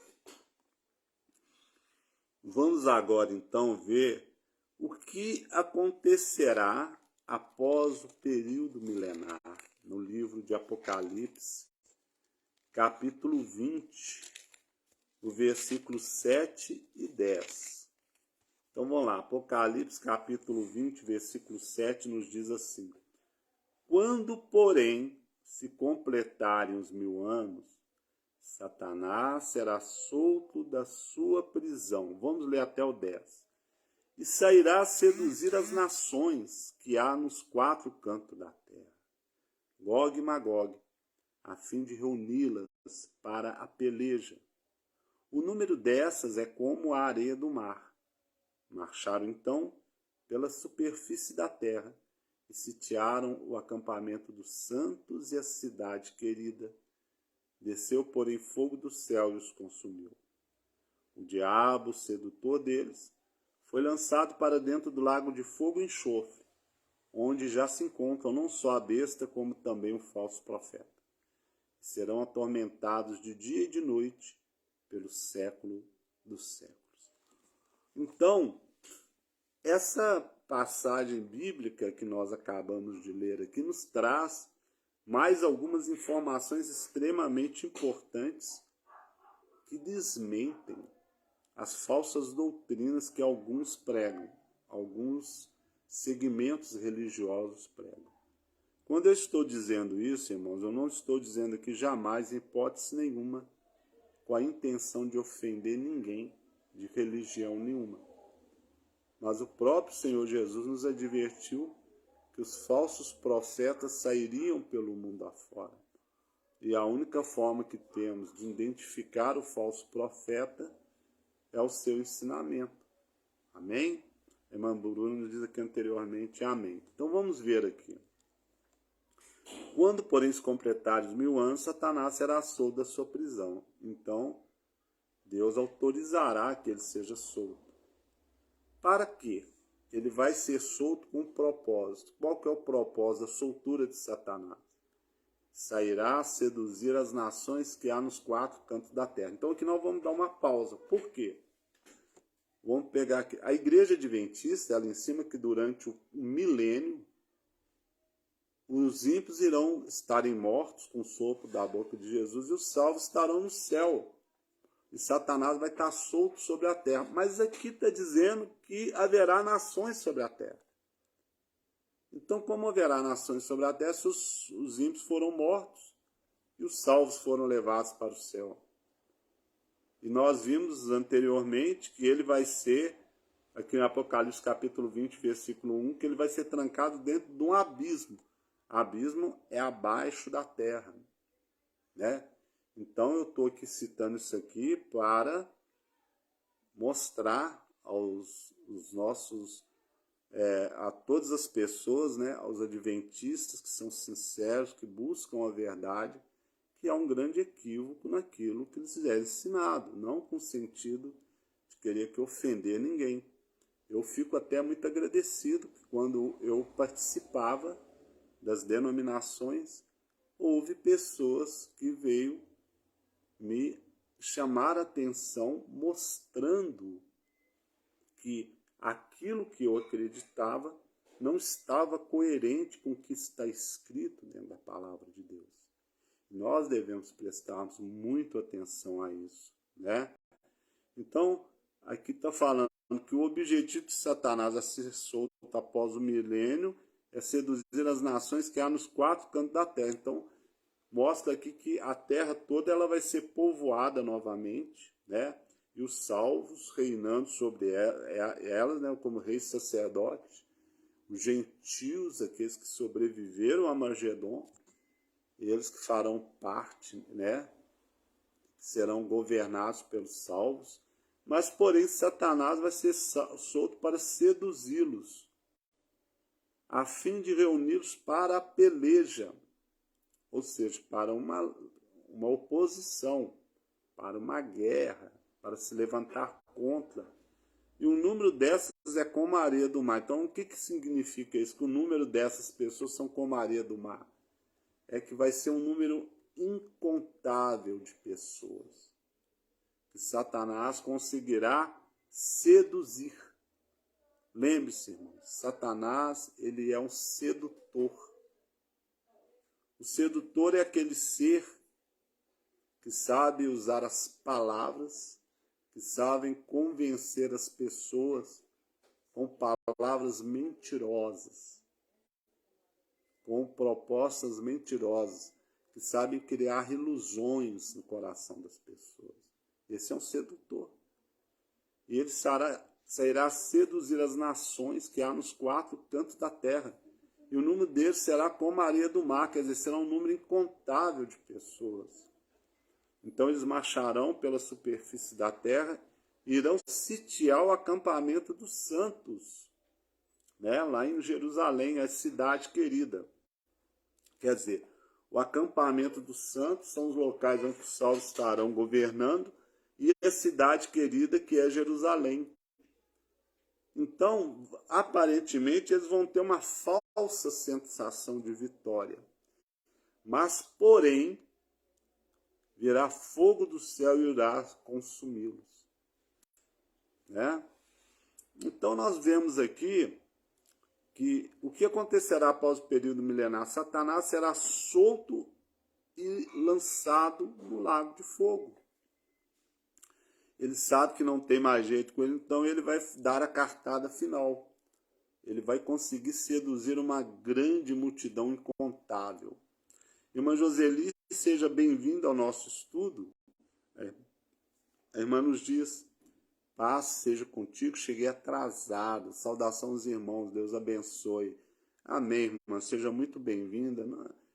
Vamos agora então ver o que acontecerá após o período milenar, no livro de Apocalipse, capítulo 20, o versículos 7 e 10. Então vamos lá, Apocalipse capítulo 20, versículo 7 nos diz assim: quando, porém, se completarem os 1000 anos, Satanás será solto da sua prisão. Vamos ler até o 10. E sairá a seduzir as nações que há nos 4 cantos da terra, Gog e Magog, a fim de reuni-las para a peleja. O número dessas é como a areia do mar. Marcharam então pela superfície da terra e sitiaram o acampamento dos santos e a cidade querida. Desceu, porém, fogo do céu e os consumiu. O diabo, sedutor deles, foi lançado para dentro do lago de fogo e enxofre, onde já se encontram não só a besta, como também o falso profeta. Serão atormentados de dia e de noite pelo século dos séculos. Então, essa passagem bíblica que nós acabamos de ler aqui nos traz mais algumas informações extremamente importantes que desmentem as falsas doutrinas que alguns pregam, alguns segmentos religiosos pregam. Quando eu estou dizendo isso, irmãos, eu não estou dizendo aqui jamais, em hipótese nenhuma, com a intenção de ofender ninguém de religião nenhuma. Mas o próprio Senhor Jesus nos advertiu que os falsos profetas sairiam pelo mundo afora. E a única forma que temos de identificar o falso profeta é o seu ensinamento. Amém? Irmã Bruno nos diz aqui anteriormente, amém. Então vamos ver aqui. Quando, porém, se completarem os 1000 anos, Satanás será solto da sua prisão. Então, Deus autorizará que ele seja solto. Para quê? Ele vai ser solto com um propósito. Qual que é o propósito da soltura de Satanás? Sairá a seduzir as nações que há nos 4 cantos da terra. Então aqui nós vamos dar uma pausa. Por quê? Vamos pegar aqui. A igreja adventista, ela ensina que durante o milênio, os ímpios irão estarem mortos com o sopro da boca de Jesus e os salvos estarão no céu. E Satanás vai estar solto sobre a terra. Mas aqui está dizendo que haverá nações sobre a terra. Então, como haverá nações sobre a terra se os ímpios foram mortos e os salvos foram levados para o céu? E nós vimos anteriormente que ele vai ser, aqui no Apocalipse capítulo 20, versículo 1, que ele vai ser trancado dentro de um abismo. Abismo é abaixo da terra, né? Então eu estou aqui citando isso aqui para mostrar aos nossos, a todas as pessoas, né, aos adventistas que são sinceros, que buscam a verdade, que há um grande equívoco naquilo que eles é ensinado, não com o sentido de querer que ofender ninguém. Eu fico até muito agradecido que quando eu participava das denominações, houve pessoas que veio me chamar a atenção mostrando que aquilo que eu acreditava não estava coerente com o que está escrito dentro da palavra de Deus. Nós devemos prestarmos muito atenção a isso, né? Então, aqui está falando que o objetivo de Satanás a ser solto após o milênio é seduzir as nações que há nos 4 cantos da terra. Então, mostra aqui que a terra toda ela vai ser povoada novamente, né? E os salvos reinando sobre elas, né? Como reis sacerdotes, os gentios, aqueles que sobreviveram a Magedon, eles que farão parte, né? Serão governados pelos salvos, mas porém Satanás vai ser solto para seduzi-los, a fim de reuni-los para a peleja, ou seja, para uma oposição, para uma guerra, para se levantar contra E o número dessas é como a areia do mar. Então, o que significa isso? Que o número dessas pessoas são como a areia do mar. É que vai ser um número incontável de pessoas que Satanás conseguirá seduzir. Lembre-se, irmãos, Satanás, ele é um sedutor. O sedutor é aquele ser que sabe usar as palavras, que sabem convencer as pessoas com palavras mentirosas, com propostas mentirosas, que sabem criar ilusões no coração das pessoas. Esse é um sedutor. E ele sairá seduzir as nações que há nos 4 cantos da terra. E o número deles será como a areia do mar, quer dizer, será um número incontável de pessoas. Então eles marcharão pela superfície da terra e irão sitiar o acampamento dos santos, né? Lá em Jerusalém, a cidade querida. Quer dizer, o acampamento dos santos são os locais onde os salvos estarão governando, e a cidade querida, que é Jerusalém. Então, aparentemente, eles vão ter uma falsa sensação de vitória. Mas, porém, virá fogo do céu e irá consumi-los. Né? Então, nós vemos aqui que o que acontecerá após o período milenar? Satanás será solto e lançado no lago de fogo. Ele sabe que não tem mais jeito com ele, então ele vai dar a cartada final. Ele vai conseguir seduzir uma grande multidão incontável. Irmã Joseli, seja bem-vinda ao nosso estudo. A irmã nos diz: paz seja contigo, cheguei atrasado. Saudação aos irmãos, Deus abençoe. Amém, irmã, seja muito bem-vinda.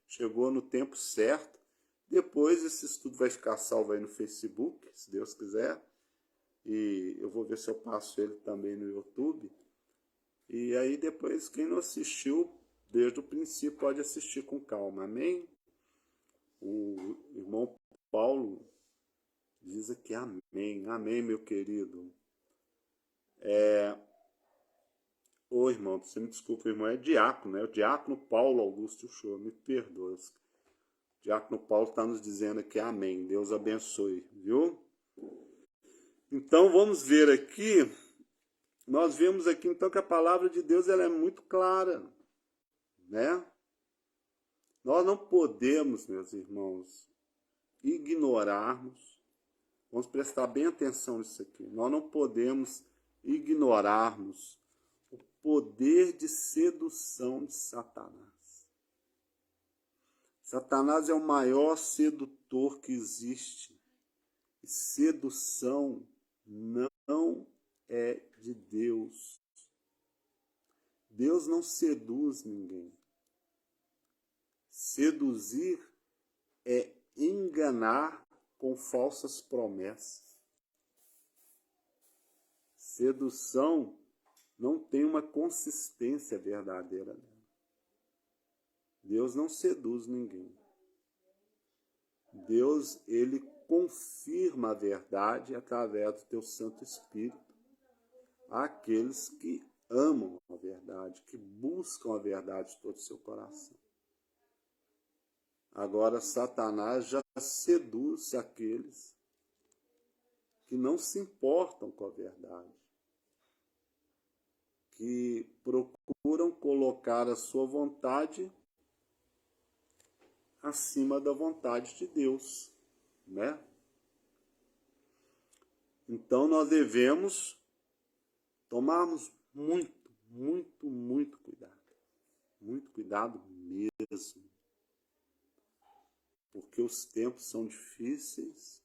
Chegou no tempo certo. Depois esse estudo vai ficar salvo aí no Facebook, se Deus quiser. E eu vou ver se eu passo ele também no YouTube. E aí depois, quem não assistiu desde o princípio pode assistir com calma, amém? O irmão Paulo diz aqui amém, amém, meu querido. Ô irmão, você me desculpa, irmão, é diácono, né? O diácono Paulo Augusto Show, me perdoa. O diácono Paulo está nos dizendo aqui amém, Deus abençoe, viu? Então vamos ver aqui, nós vemos aqui então que a palavra de Deus ela é muito clara, né? Nós não podemos, meus irmãos, ignorarmos, vamos prestar bem atenção nisso aqui, nós não podemos ignorarmos o poder de sedução de Satanás. Satanás é o maior sedutor que existe. E sedução não é de Deus. Deus não seduz ninguém. Seduzir é enganar com falsas promessas. Sedução não tem uma consistência verdadeira. Deus não seduz ninguém. Deus, ele confirma a verdade através do teu Santo Espírito àqueles que amam a verdade, que buscam a verdade de todo o seu coração. Agora, Satanás já seduz aqueles que não se importam com a verdade, que procuram colocar a sua vontade acima da vontade de Deus, né? Então nós devemos tomarmos muito cuidado mesmo, porque os tempos são difíceis,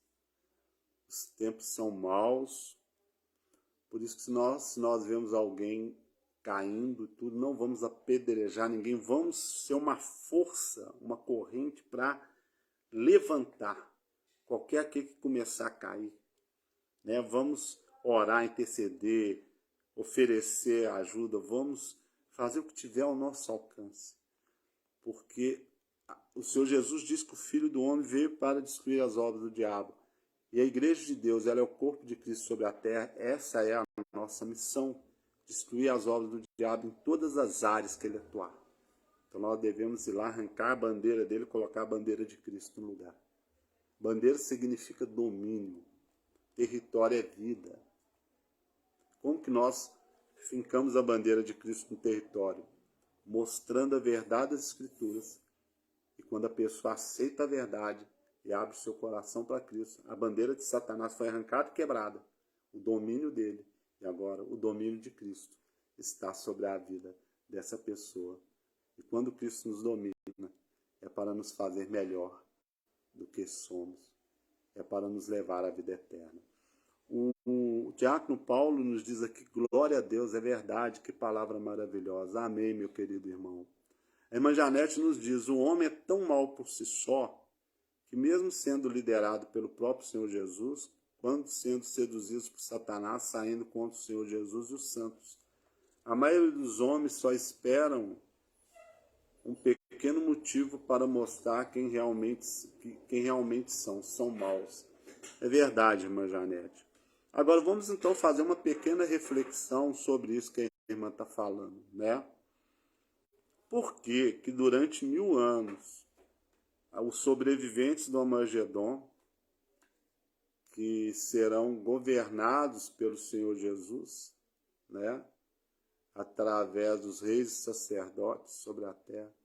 os tempos são maus, por isso que se nós vemos alguém caindo e tudo, não vamos apedrejar ninguém, vamos ser uma força, uma corrente para levantar qualquer aquele que começar a cair, né? Vamos orar, interceder, oferecer ajuda, vamos fazer o que tiver ao nosso alcance, porque o Senhor Jesus diz que o Filho do Homem veio para destruir as obras do diabo, e a igreja de Deus, ela é o corpo de Cristo sobre a terra, essa é a nossa missão, destruir as obras do diabo em todas as áreas que ele atuar. Então nós devemos ir lá, arrancar a bandeira dele e colocar a bandeira de Cristo no lugar. Bandeira significa domínio, território é vida. Como que nós fincamos a bandeira de Cristo no território? Mostrando a verdade das Escrituras. E quando a pessoa aceita a verdade e abre o seu coração para Cristo, a bandeira de Satanás foi arrancada e quebrada. O domínio dele. E agora o domínio de Cristo está sobre a vida dessa pessoa. E quando Cristo nos domina, é para nos fazer melhor do que somos. É para nos levar à vida eterna. O diácono Paulo nos diz aqui, glória a Deus, é verdade, que palavra maravilhosa. Amém, meu querido irmão. A irmã Janete nos diz, o homem é tão mau por si só, que mesmo sendo liderado pelo próprio Senhor Jesus, quando sendo seduzidos por Satanás, saindo contra o Senhor Jesus e os santos. A maioria dos homens só esperam um pequeno motivo para mostrar quem realmente são maus. É verdade, irmã Janete. Agora vamos então fazer uma pequena reflexão sobre isso que a irmã está falando, né? Por que durante 1000 anos os sobreviventes do Armagedon, que serão governados pelo Senhor Jesus, né? Através dos reis e sacerdotes sobre a terra,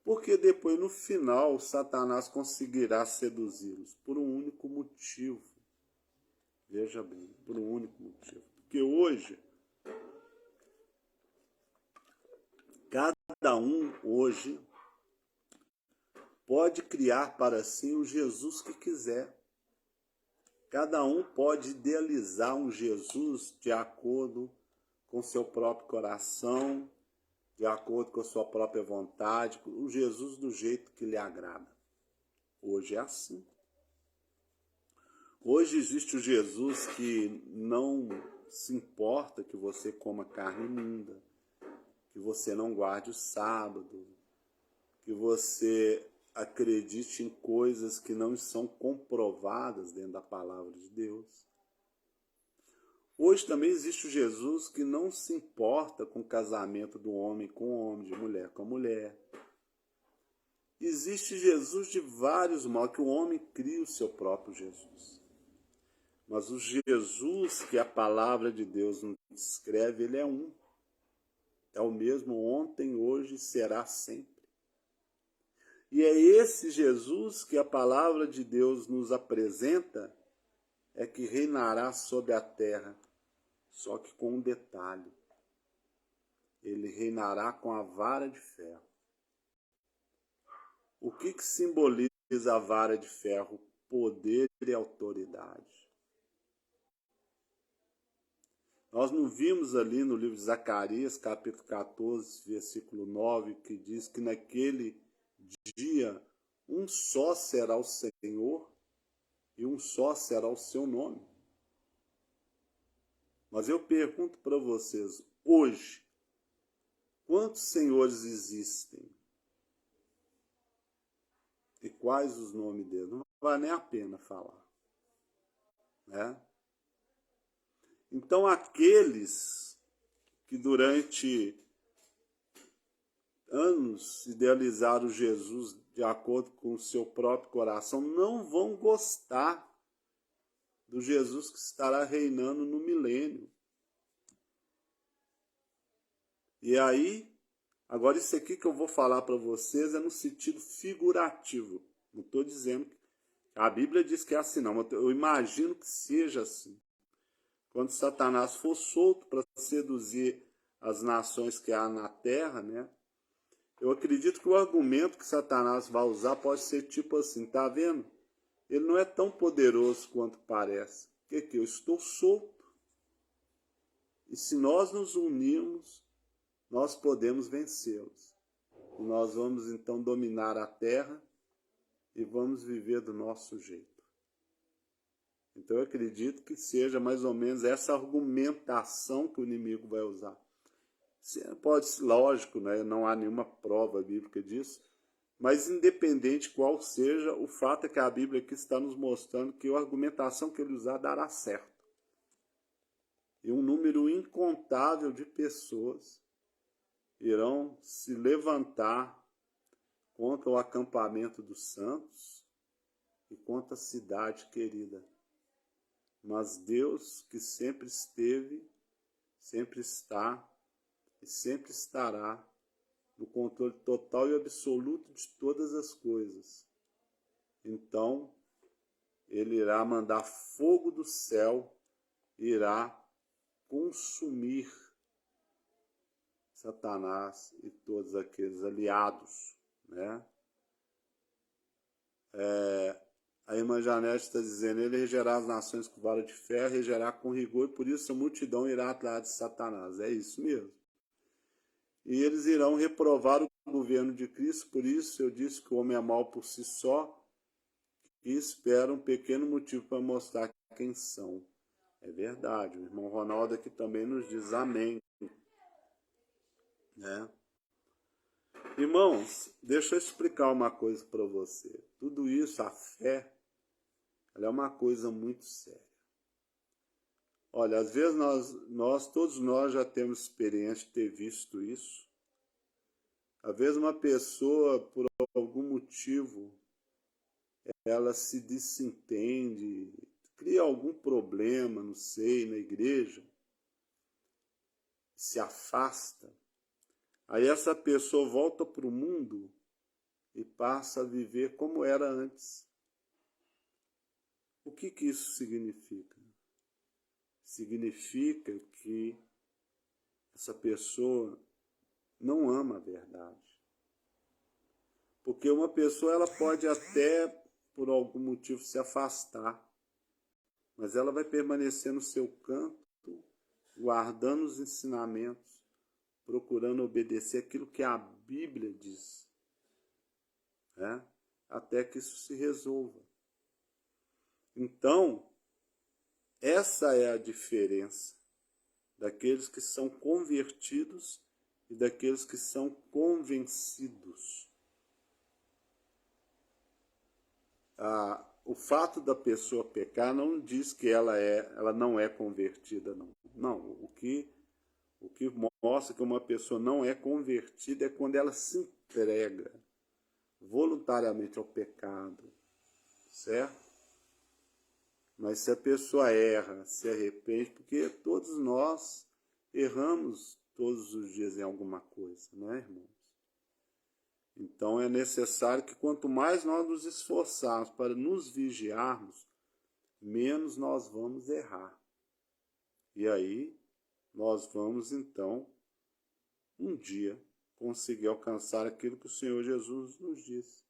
porque depois no final Satanás conseguirá seduzi-los por um único motivo. Veja bem, por um único motivo. Porque hoje, cada um hoje pode criar para si o Jesus que quiser. Cada um pode idealizar um Jesus de acordo com seu próprio coração, de acordo com a sua própria vontade, o Jesus do jeito que lhe agrada. Hoje é assim. Hoje existe o Jesus que não se importa que você coma carne imunda, que você não guarde o sábado, que você acredite em coisas que não são comprovadas dentro da palavra de Deus. Hoje também existe o Jesus que não se importa com o casamento do homem com o homem, de mulher com a mulher. Existe Jesus de vários modos, que o homem cria o seu próprio Jesus. Mas o Jesus que a palavra de Deus nos descreve, ele é um. É o mesmo ontem, hoje e será sempre. E é esse Jesus que a palavra de Deus nos apresenta, é que reinará sobre a terra, só que com um detalhe. Ele reinará com a vara de ferro. O que simboliza a vara de ferro? Poder e autoridade. Nós não vimos ali no livro de Zacarias, capítulo 14, versículo 9, que diz que naquele dia um só será o Senhor e um só será o seu nome. Mas eu pergunto para vocês, hoje, quantos senhores existem? E quais os nomes deles? Não vale nem a pena falar, né? Então, aqueles que durante anos idealizaram Jesus de acordo com o seu próprio coração, não vão gostar do Jesus que estará reinando no milênio. E aí, agora isso aqui que eu vou falar para vocês é no sentido figurativo. Não estou dizendo que a Bíblia diz que é assim, não. Eu imagino que seja assim. Quando Satanás for solto para seduzir as nações que há na terra, né? Eu acredito que o argumento que Satanás vai usar pode ser tipo assim, tá vendo? Ele não é tão poderoso quanto parece. Que eu estou solto. E se nós nos unirmos, nós podemos vencê-los. E nós vamos então dominar a terra e vamos viver do nosso jeito. Então eu acredito que seja mais ou menos essa argumentação que o inimigo vai usar. Pode ser, lógico, né? Não há nenhuma prova bíblica disso, mas independente qual seja, o fato é que a Bíblia aqui está nos mostrando que a argumentação que ele usar dará certo. e um número incontável de pessoas irão se levantar contra o acampamento dos santos e contra a cidade querida. Mas Deus, que sempre esteve, sempre está e sempre estará no controle total e absoluto de todas as coisas. Então, ele irá mandar fogo do céu e irá consumir Satanás e todos aqueles aliados, né? A irmã Janete está dizendo, ele regerá as nações com vara de ferro, regerá com rigor, e por isso a multidão irá atrás de Satanás. É isso mesmo. E eles irão reprovar o governo de Cristo, por isso eu disse que o homem é mau por si só, e espera um pequeno motivo para mostrar quem são. É verdade, o irmão Ronaldo aqui também nos diz amém. Né? Irmãos, deixa eu explicar uma coisa para você. Tudo isso, a fé, ela é uma coisa muito séria. Olha, às vezes todos nós já temos experiência de ter visto isso. Às vezes uma pessoa, por algum motivo, ela se desentende, cria algum problema, não sei, na igreja, se afasta. Aí essa pessoa volta para o mundo e passa a viver como era antes. O que isso significa? Significa que essa pessoa não ama a verdade. Porque uma pessoa ela pode até, por algum motivo, se afastar, mas ela vai permanecer no seu canto, guardando os ensinamentos, procurando obedecer aquilo que a Bíblia diz, né? Até que isso se resolva. Então, essa é a diferença daqueles que são convertidos e daqueles que são convencidos. O fato da pessoa pecar não diz que ela não é convertida, não. Não, o que mostra que uma pessoa não é convertida é quando ela se entrega voluntariamente ao pecado, certo? Mas se a pessoa erra, se arrepende, porque todos nós erramos todos os dias em alguma coisa, né, irmãos? Então é necessário que quanto mais nós nos esforçarmos para nos vigiarmos, menos nós vamos errar. E aí nós vamos então, um dia, conseguir alcançar aquilo que o Senhor Jesus nos disse.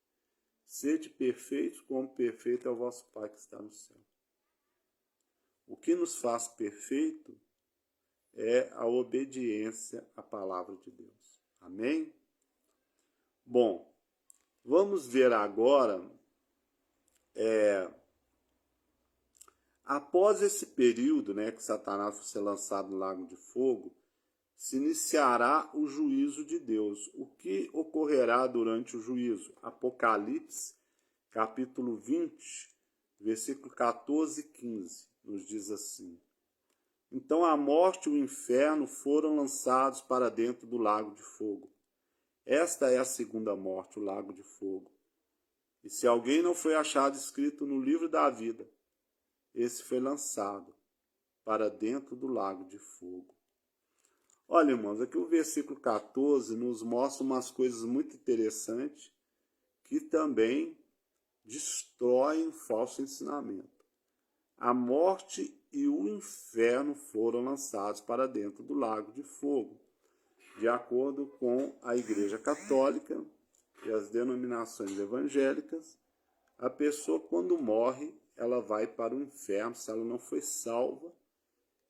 Sede perfeitos como perfeito é o vosso Pai que está no céu. O que nos faz perfeito é a obediência à palavra de Deus. Amém? Bom, vamos ver agora, após esse período, né, que Satanás vai ser lançado no lago de fogo, se iniciará o juízo de Deus. O que ocorrerá durante o juízo? Apocalipse, capítulo 20, versículo 14 e 15, nos diz assim. Então a morte e o inferno foram lançados para dentro do lago de fogo. Esta é a segunda morte, o lago de fogo. E se alguém não foi achado escrito no livro da vida, esse foi lançado para dentro do lago de fogo. Olha, irmãos, aqui o versículo 14 nos mostra umas coisas muito interessantes que também destroem o falso ensinamento. A morte e o inferno foram lançados para dentro do lago de fogo. De acordo com a Igreja Católica e as denominações evangélicas, a pessoa quando morre, ela vai para o inferno se ela não foi salva,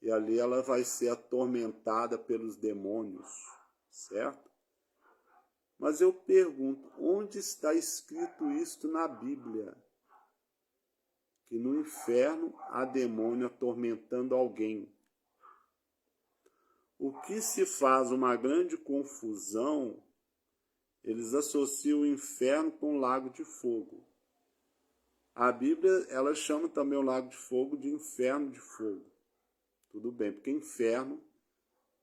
e ali ela vai ser atormentada pelos demônios, certo? Mas eu pergunto, onde está escrito isto na Bíblia? Que no inferno há demônio atormentando alguém. O que se faz uma grande confusão, eles associam o inferno com o lago de fogo. A Bíblia, ela chama também o lago de fogo de inferno de fogo. Tudo bem, porque inferno,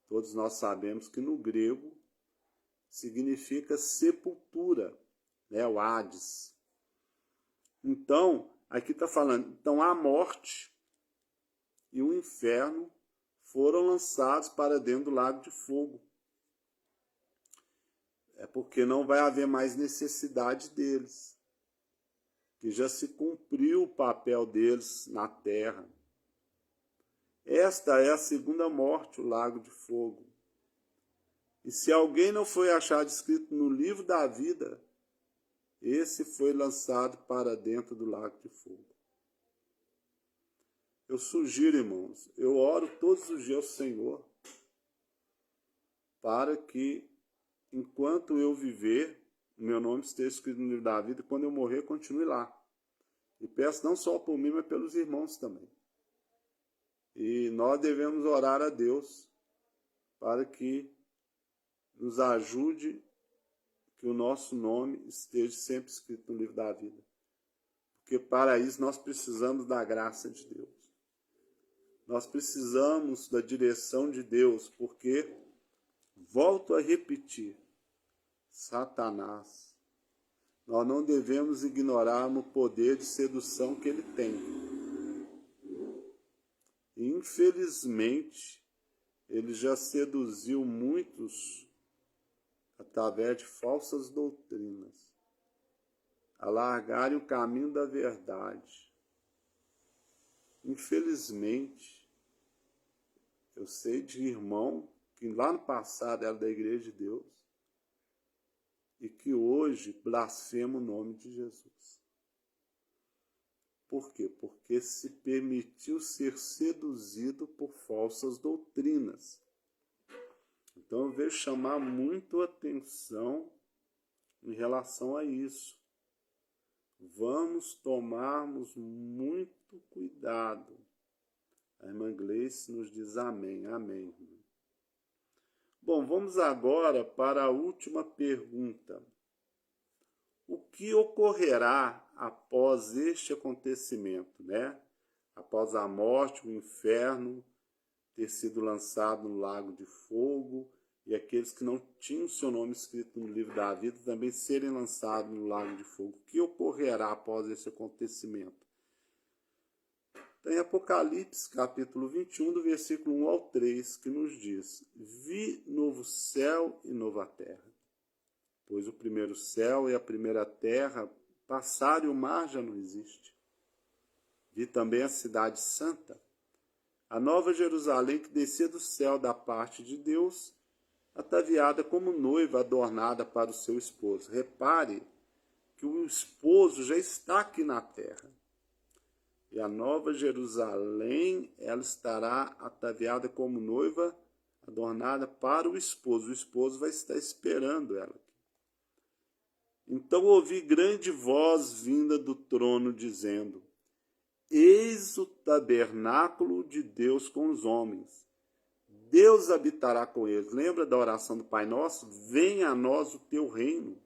todos nós sabemos que no grego significa sepultura, né? O Hades. Então, aqui está falando, então a morte e o inferno foram lançados para dentro do lago de fogo. É porque não vai haver mais necessidade deles, que já se cumpriu o papel deles na terra. Esta é a segunda morte, o lago de fogo. E se alguém não foi achado escrito no livro da vida, esse foi lançado para dentro do lago de fogo. Eu sugiro, irmãos, eu oro todos os dias ao Senhor para que, enquanto eu viver, o meu nome esteja escrito no livro da vida, e quando eu morrer, continue lá. E peço não só por mim, mas pelos irmãos também. E nós devemos orar a Deus para que nos ajude que o nosso nome esteja sempre escrito no livro da vida. Porque para isso nós precisamos da graça de Deus. Nós precisamos da direção de Deus, porque, volto a repetir, Satanás, nós não devemos ignorar o poder de sedução que ele tem. Infelizmente, ele já seduziu muitos através de falsas doutrinas, a largarem o caminho da verdade. Infelizmente, eu sei de irmão que lá no passado era da Igreja de Deus e que hoje blasfema o nome de Jesus. Por quê? Porque se permitiu ser seduzido por falsas doutrinas. Então eu vejo chamar muito atenção em relação a isso. Vamos tomarmos muito cuidado. A irmã Gleice nos diz amém, amém. Bom, vamos agora para a última pergunta. O que ocorrerá após este acontecimento, né? Após a morte, o inferno ter sido lançado no lago de fogo e aqueles que não tinham seu nome escrito no livro da vida também serem lançados no lago de fogo. O que ocorrerá após esse acontecimento? Tem Apocalipse, capítulo 21, do versículo 1 ao 3, que nos diz: Vi novo céu e nova terra, pois o primeiro céu e a primeira terra passaram e o mar já não existe. Vi também a cidade santa, a nova Jerusalém que descia do céu da parte de Deus, ataviada como noiva adornada para o seu esposo. Repare que o esposo já está aqui na terra. E a nova Jerusalém, ela estará ataviada como noiva adornada para o esposo. O esposo vai estar esperando ela. Então ouvi grande voz vinda do trono dizendo: Eis o tabernáculo de Deus com os homens. Deus habitará com eles. Lembra da oração do Pai Nosso? Venha a nós o teu reino.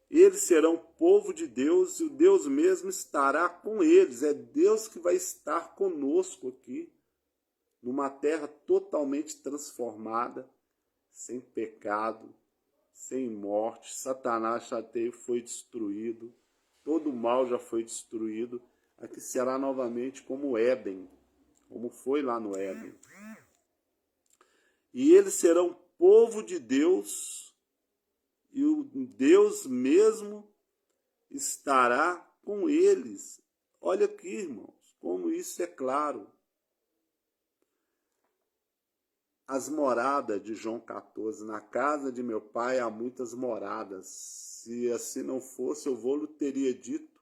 Eles serão povo de Deus e o Deus mesmo estará com eles. É Deus que vai estar conosco aqui, numa terra totalmente transformada, sem pecado, sem morte. Satanás foi destruído, todo o mal já foi destruído. Aqui será novamente como Éden, como foi lá no Éden. E eles serão povo de Deus, e o Deus mesmo estará com eles. Olha aqui, irmãos, como isso é claro. As moradas de João 14, na casa de meu pai há muitas moradas. Se assim não fosse, eu vou-lhe teria dito,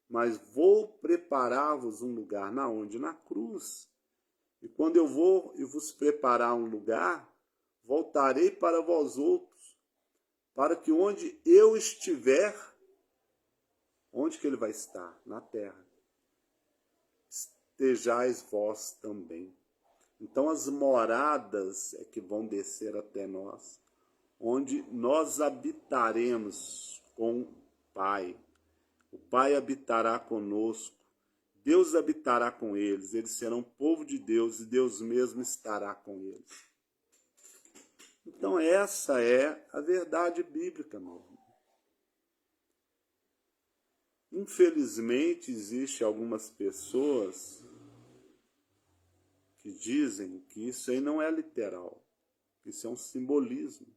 mas vou preparar-vos um lugar. Na onde? Na cruz. E quando eu vou e vos preparar um lugar, voltarei para vós outros, para que onde eu estiver, onde que ele vai estar? Na terra. Estejais vós também. Então as moradas é que vão descer até nós, onde nós habitaremos com o Pai. O Pai habitará conosco. Deus habitará com eles, eles serão povo de Deus e Deus mesmo estará com eles. Então essa é a verdade bíblica, meu irmão. Infelizmente, existem algumas pessoas que dizem que isso aí não é literal, que isso é um simbolismo.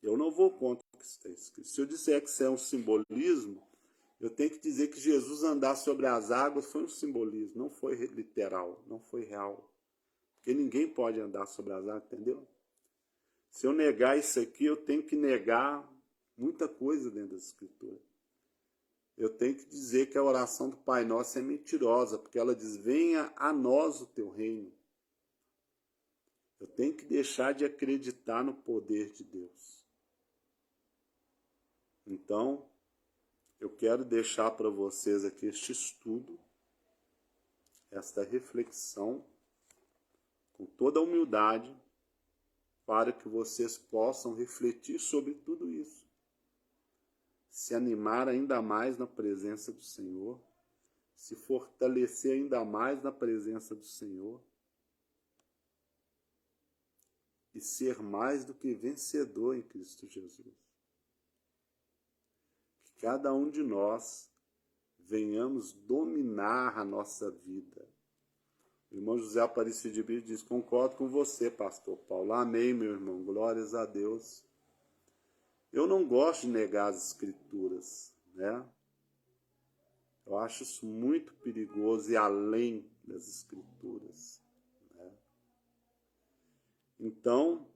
Eu não vou contra o que está escrito. Se eu disser que isso é um simbolismo, eu tenho que dizer que Jesus andar sobre as águas foi um simbolismo, não foi literal, não foi real. Porque ninguém pode andar sobre as águas, entendeu? Se eu negar isso aqui, eu tenho que negar muita coisa dentro da Escritura. Eu tenho que dizer que a oração do Pai Nosso é mentirosa, porque ela diz, venha a nós o teu reino. Eu tenho que deixar de acreditar no poder de Deus. Então, eu quero deixar para vocês aqui este estudo, esta reflexão, com toda a humildade, para que vocês possam refletir sobre tudo isso. Se animar ainda mais na presença do Senhor, se fortalecer ainda mais na presença do Senhor e ser mais do que vencedor em Cristo Jesus. Que cada um de nós venhamos dominar a nossa vida. O irmão José Aparecido de Brito diz, concordo com você, pastor Paulo. Amém, meu irmão, glórias a Deus. Eu não gosto de negar as Escrituras, né? Eu acho isso muito perigoso e além das Escrituras, né? Então,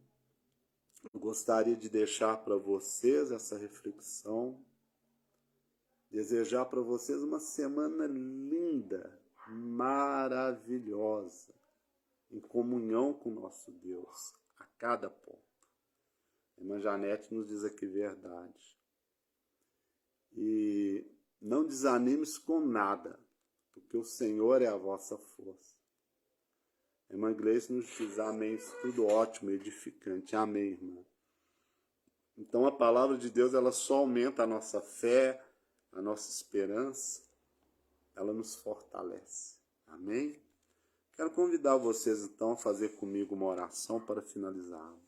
eu gostaria de deixar para vocês essa reflexão, desejar para vocês uma semana linda, maravilhosa, em comunhão com o nosso Deus, a cada ponto. A irmã Janete nos diz aqui verdade. E não desanimes com nada, porque o Senhor é a vossa força. A irmã Gleice nos diz amém, isso tudo ótimo, edificante. Amém, irmã. Então a palavra de Deus, ela só aumenta a nossa fé, a nossa esperança, ela nos fortalece. Amém? Quero convidar vocês então a fazer comigo uma oração para finalizarmos.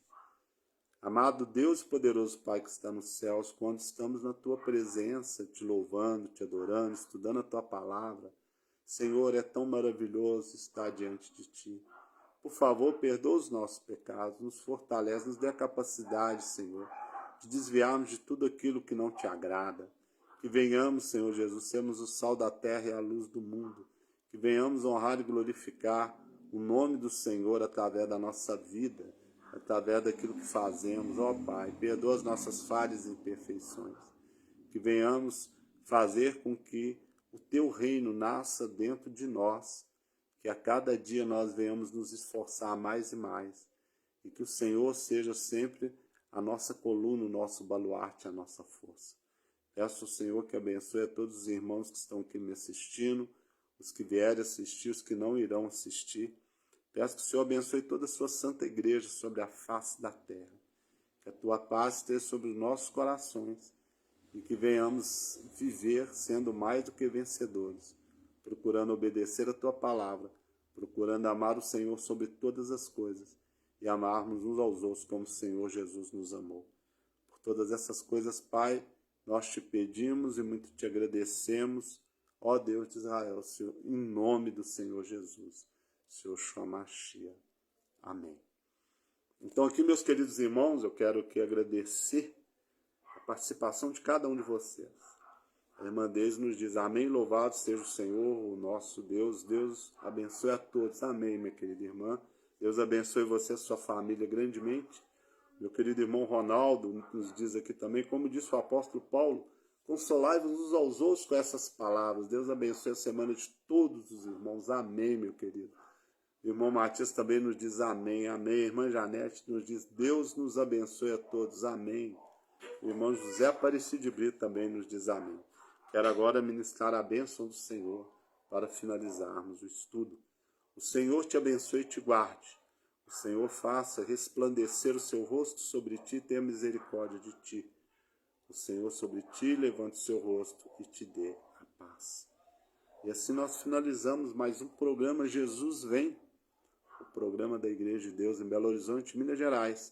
Amado Deus e poderoso Pai que está nos céus, quando estamos na Tua presença, te louvando, te adorando, estudando a Tua palavra, Senhor, é tão maravilhoso estar diante de Ti. Por favor, perdoa os nossos pecados, nos fortalece, nos dê a capacidade, Senhor, de desviarmos de tudo aquilo que não Te agrada. Que venhamos, Senhor Jesus, sermos o sal da terra e a luz do mundo. Que venhamos honrar e glorificar o nome do Senhor através da nossa vida, através daquilo que fazemos. Ó Pai, perdoa as nossas falhas e imperfeições. Que venhamos fazer com que o Teu reino nasça dentro de nós, que a cada dia nós venhamos nos esforçar mais e mais, e que o Senhor seja sempre a nossa coluna, o nosso baluarte, a nossa força. Peço ao Senhor que abençoe a todos os irmãos que estão aqui me assistindo, os que vierem assistir, os que não irão assistir. Peço que o Senhor abençoe toda a sua santa igreja sobre a face da terra. Que a Tua paz esteja sobre os nossos corações e que venhamos viver sendo mais do que vencedores, procurando obedecer a Tua palavra, procurando amar o Senhor sobre todas as coisas e amarmos uns aos outros como o Senhor Jesus nos amou. Por todas essas coisas, Pai, nós Te pedimos e muito Te agradecemos, ó Deus de Israel, Senhor, em nome do Senhor Jesus. Senhor Shomashia. Amém. Então aqui, meus queridos irmãos, eu quero aqui agradecer a participação de cada um de vocês. A irmã Deise nos diz, amém, louvado seja o Senhor, o nosso Deus. Deus abençoe a todos. Amém, minha querida irmã. Deus abençoe você e sua família grandemente. Meu querido irmão Ronaldo nos diz aqui também, como disse o apóstolo Paulo, consolai-vos uns aos outros com essas palavras. Deus abençoe a semana de todos os irmãos. Amém, meu querido. O irmão Matias também nos diz amém, amém. A irmã Janete nos diz, Deus nos abençoe a todos, amém. O irmão José Aparecido de Brito também nos diz amém. Quero agora ministrar a bênção do Senhor para finalizarmos o estudo. O Senhor te abençoe e te guarde. O Senhor faça resplandecer o seu rosto sobre ti e tenha misericórdia de ti. O Senhor sobre ti levante o seu rosto e te dê a paz. E assim nós finalizamos mais um programa Jesus Vem, o programa da Igreja de Deus em Belo Horizonte, Minas Gerais.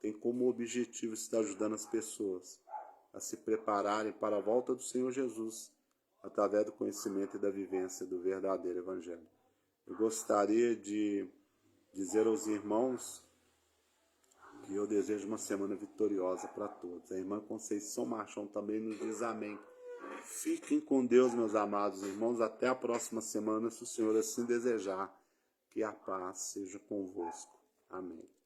Tem como objetivo estar ajudando as pessoas a se prepararem para a volta do Senhor Jesus, através do conhecimento e da vivência do verdadeiro Evangelho. Eu gostaria de dizer aos irmãos que eu desejo uma semana vitoriosa para todos. A irmã Conceição Marchão também nos diz amém. Fiquem com Deus, meus amados irmãos, até a próxima semana, se o Senhor assim desejar. Que a paz seja convosco. Amém.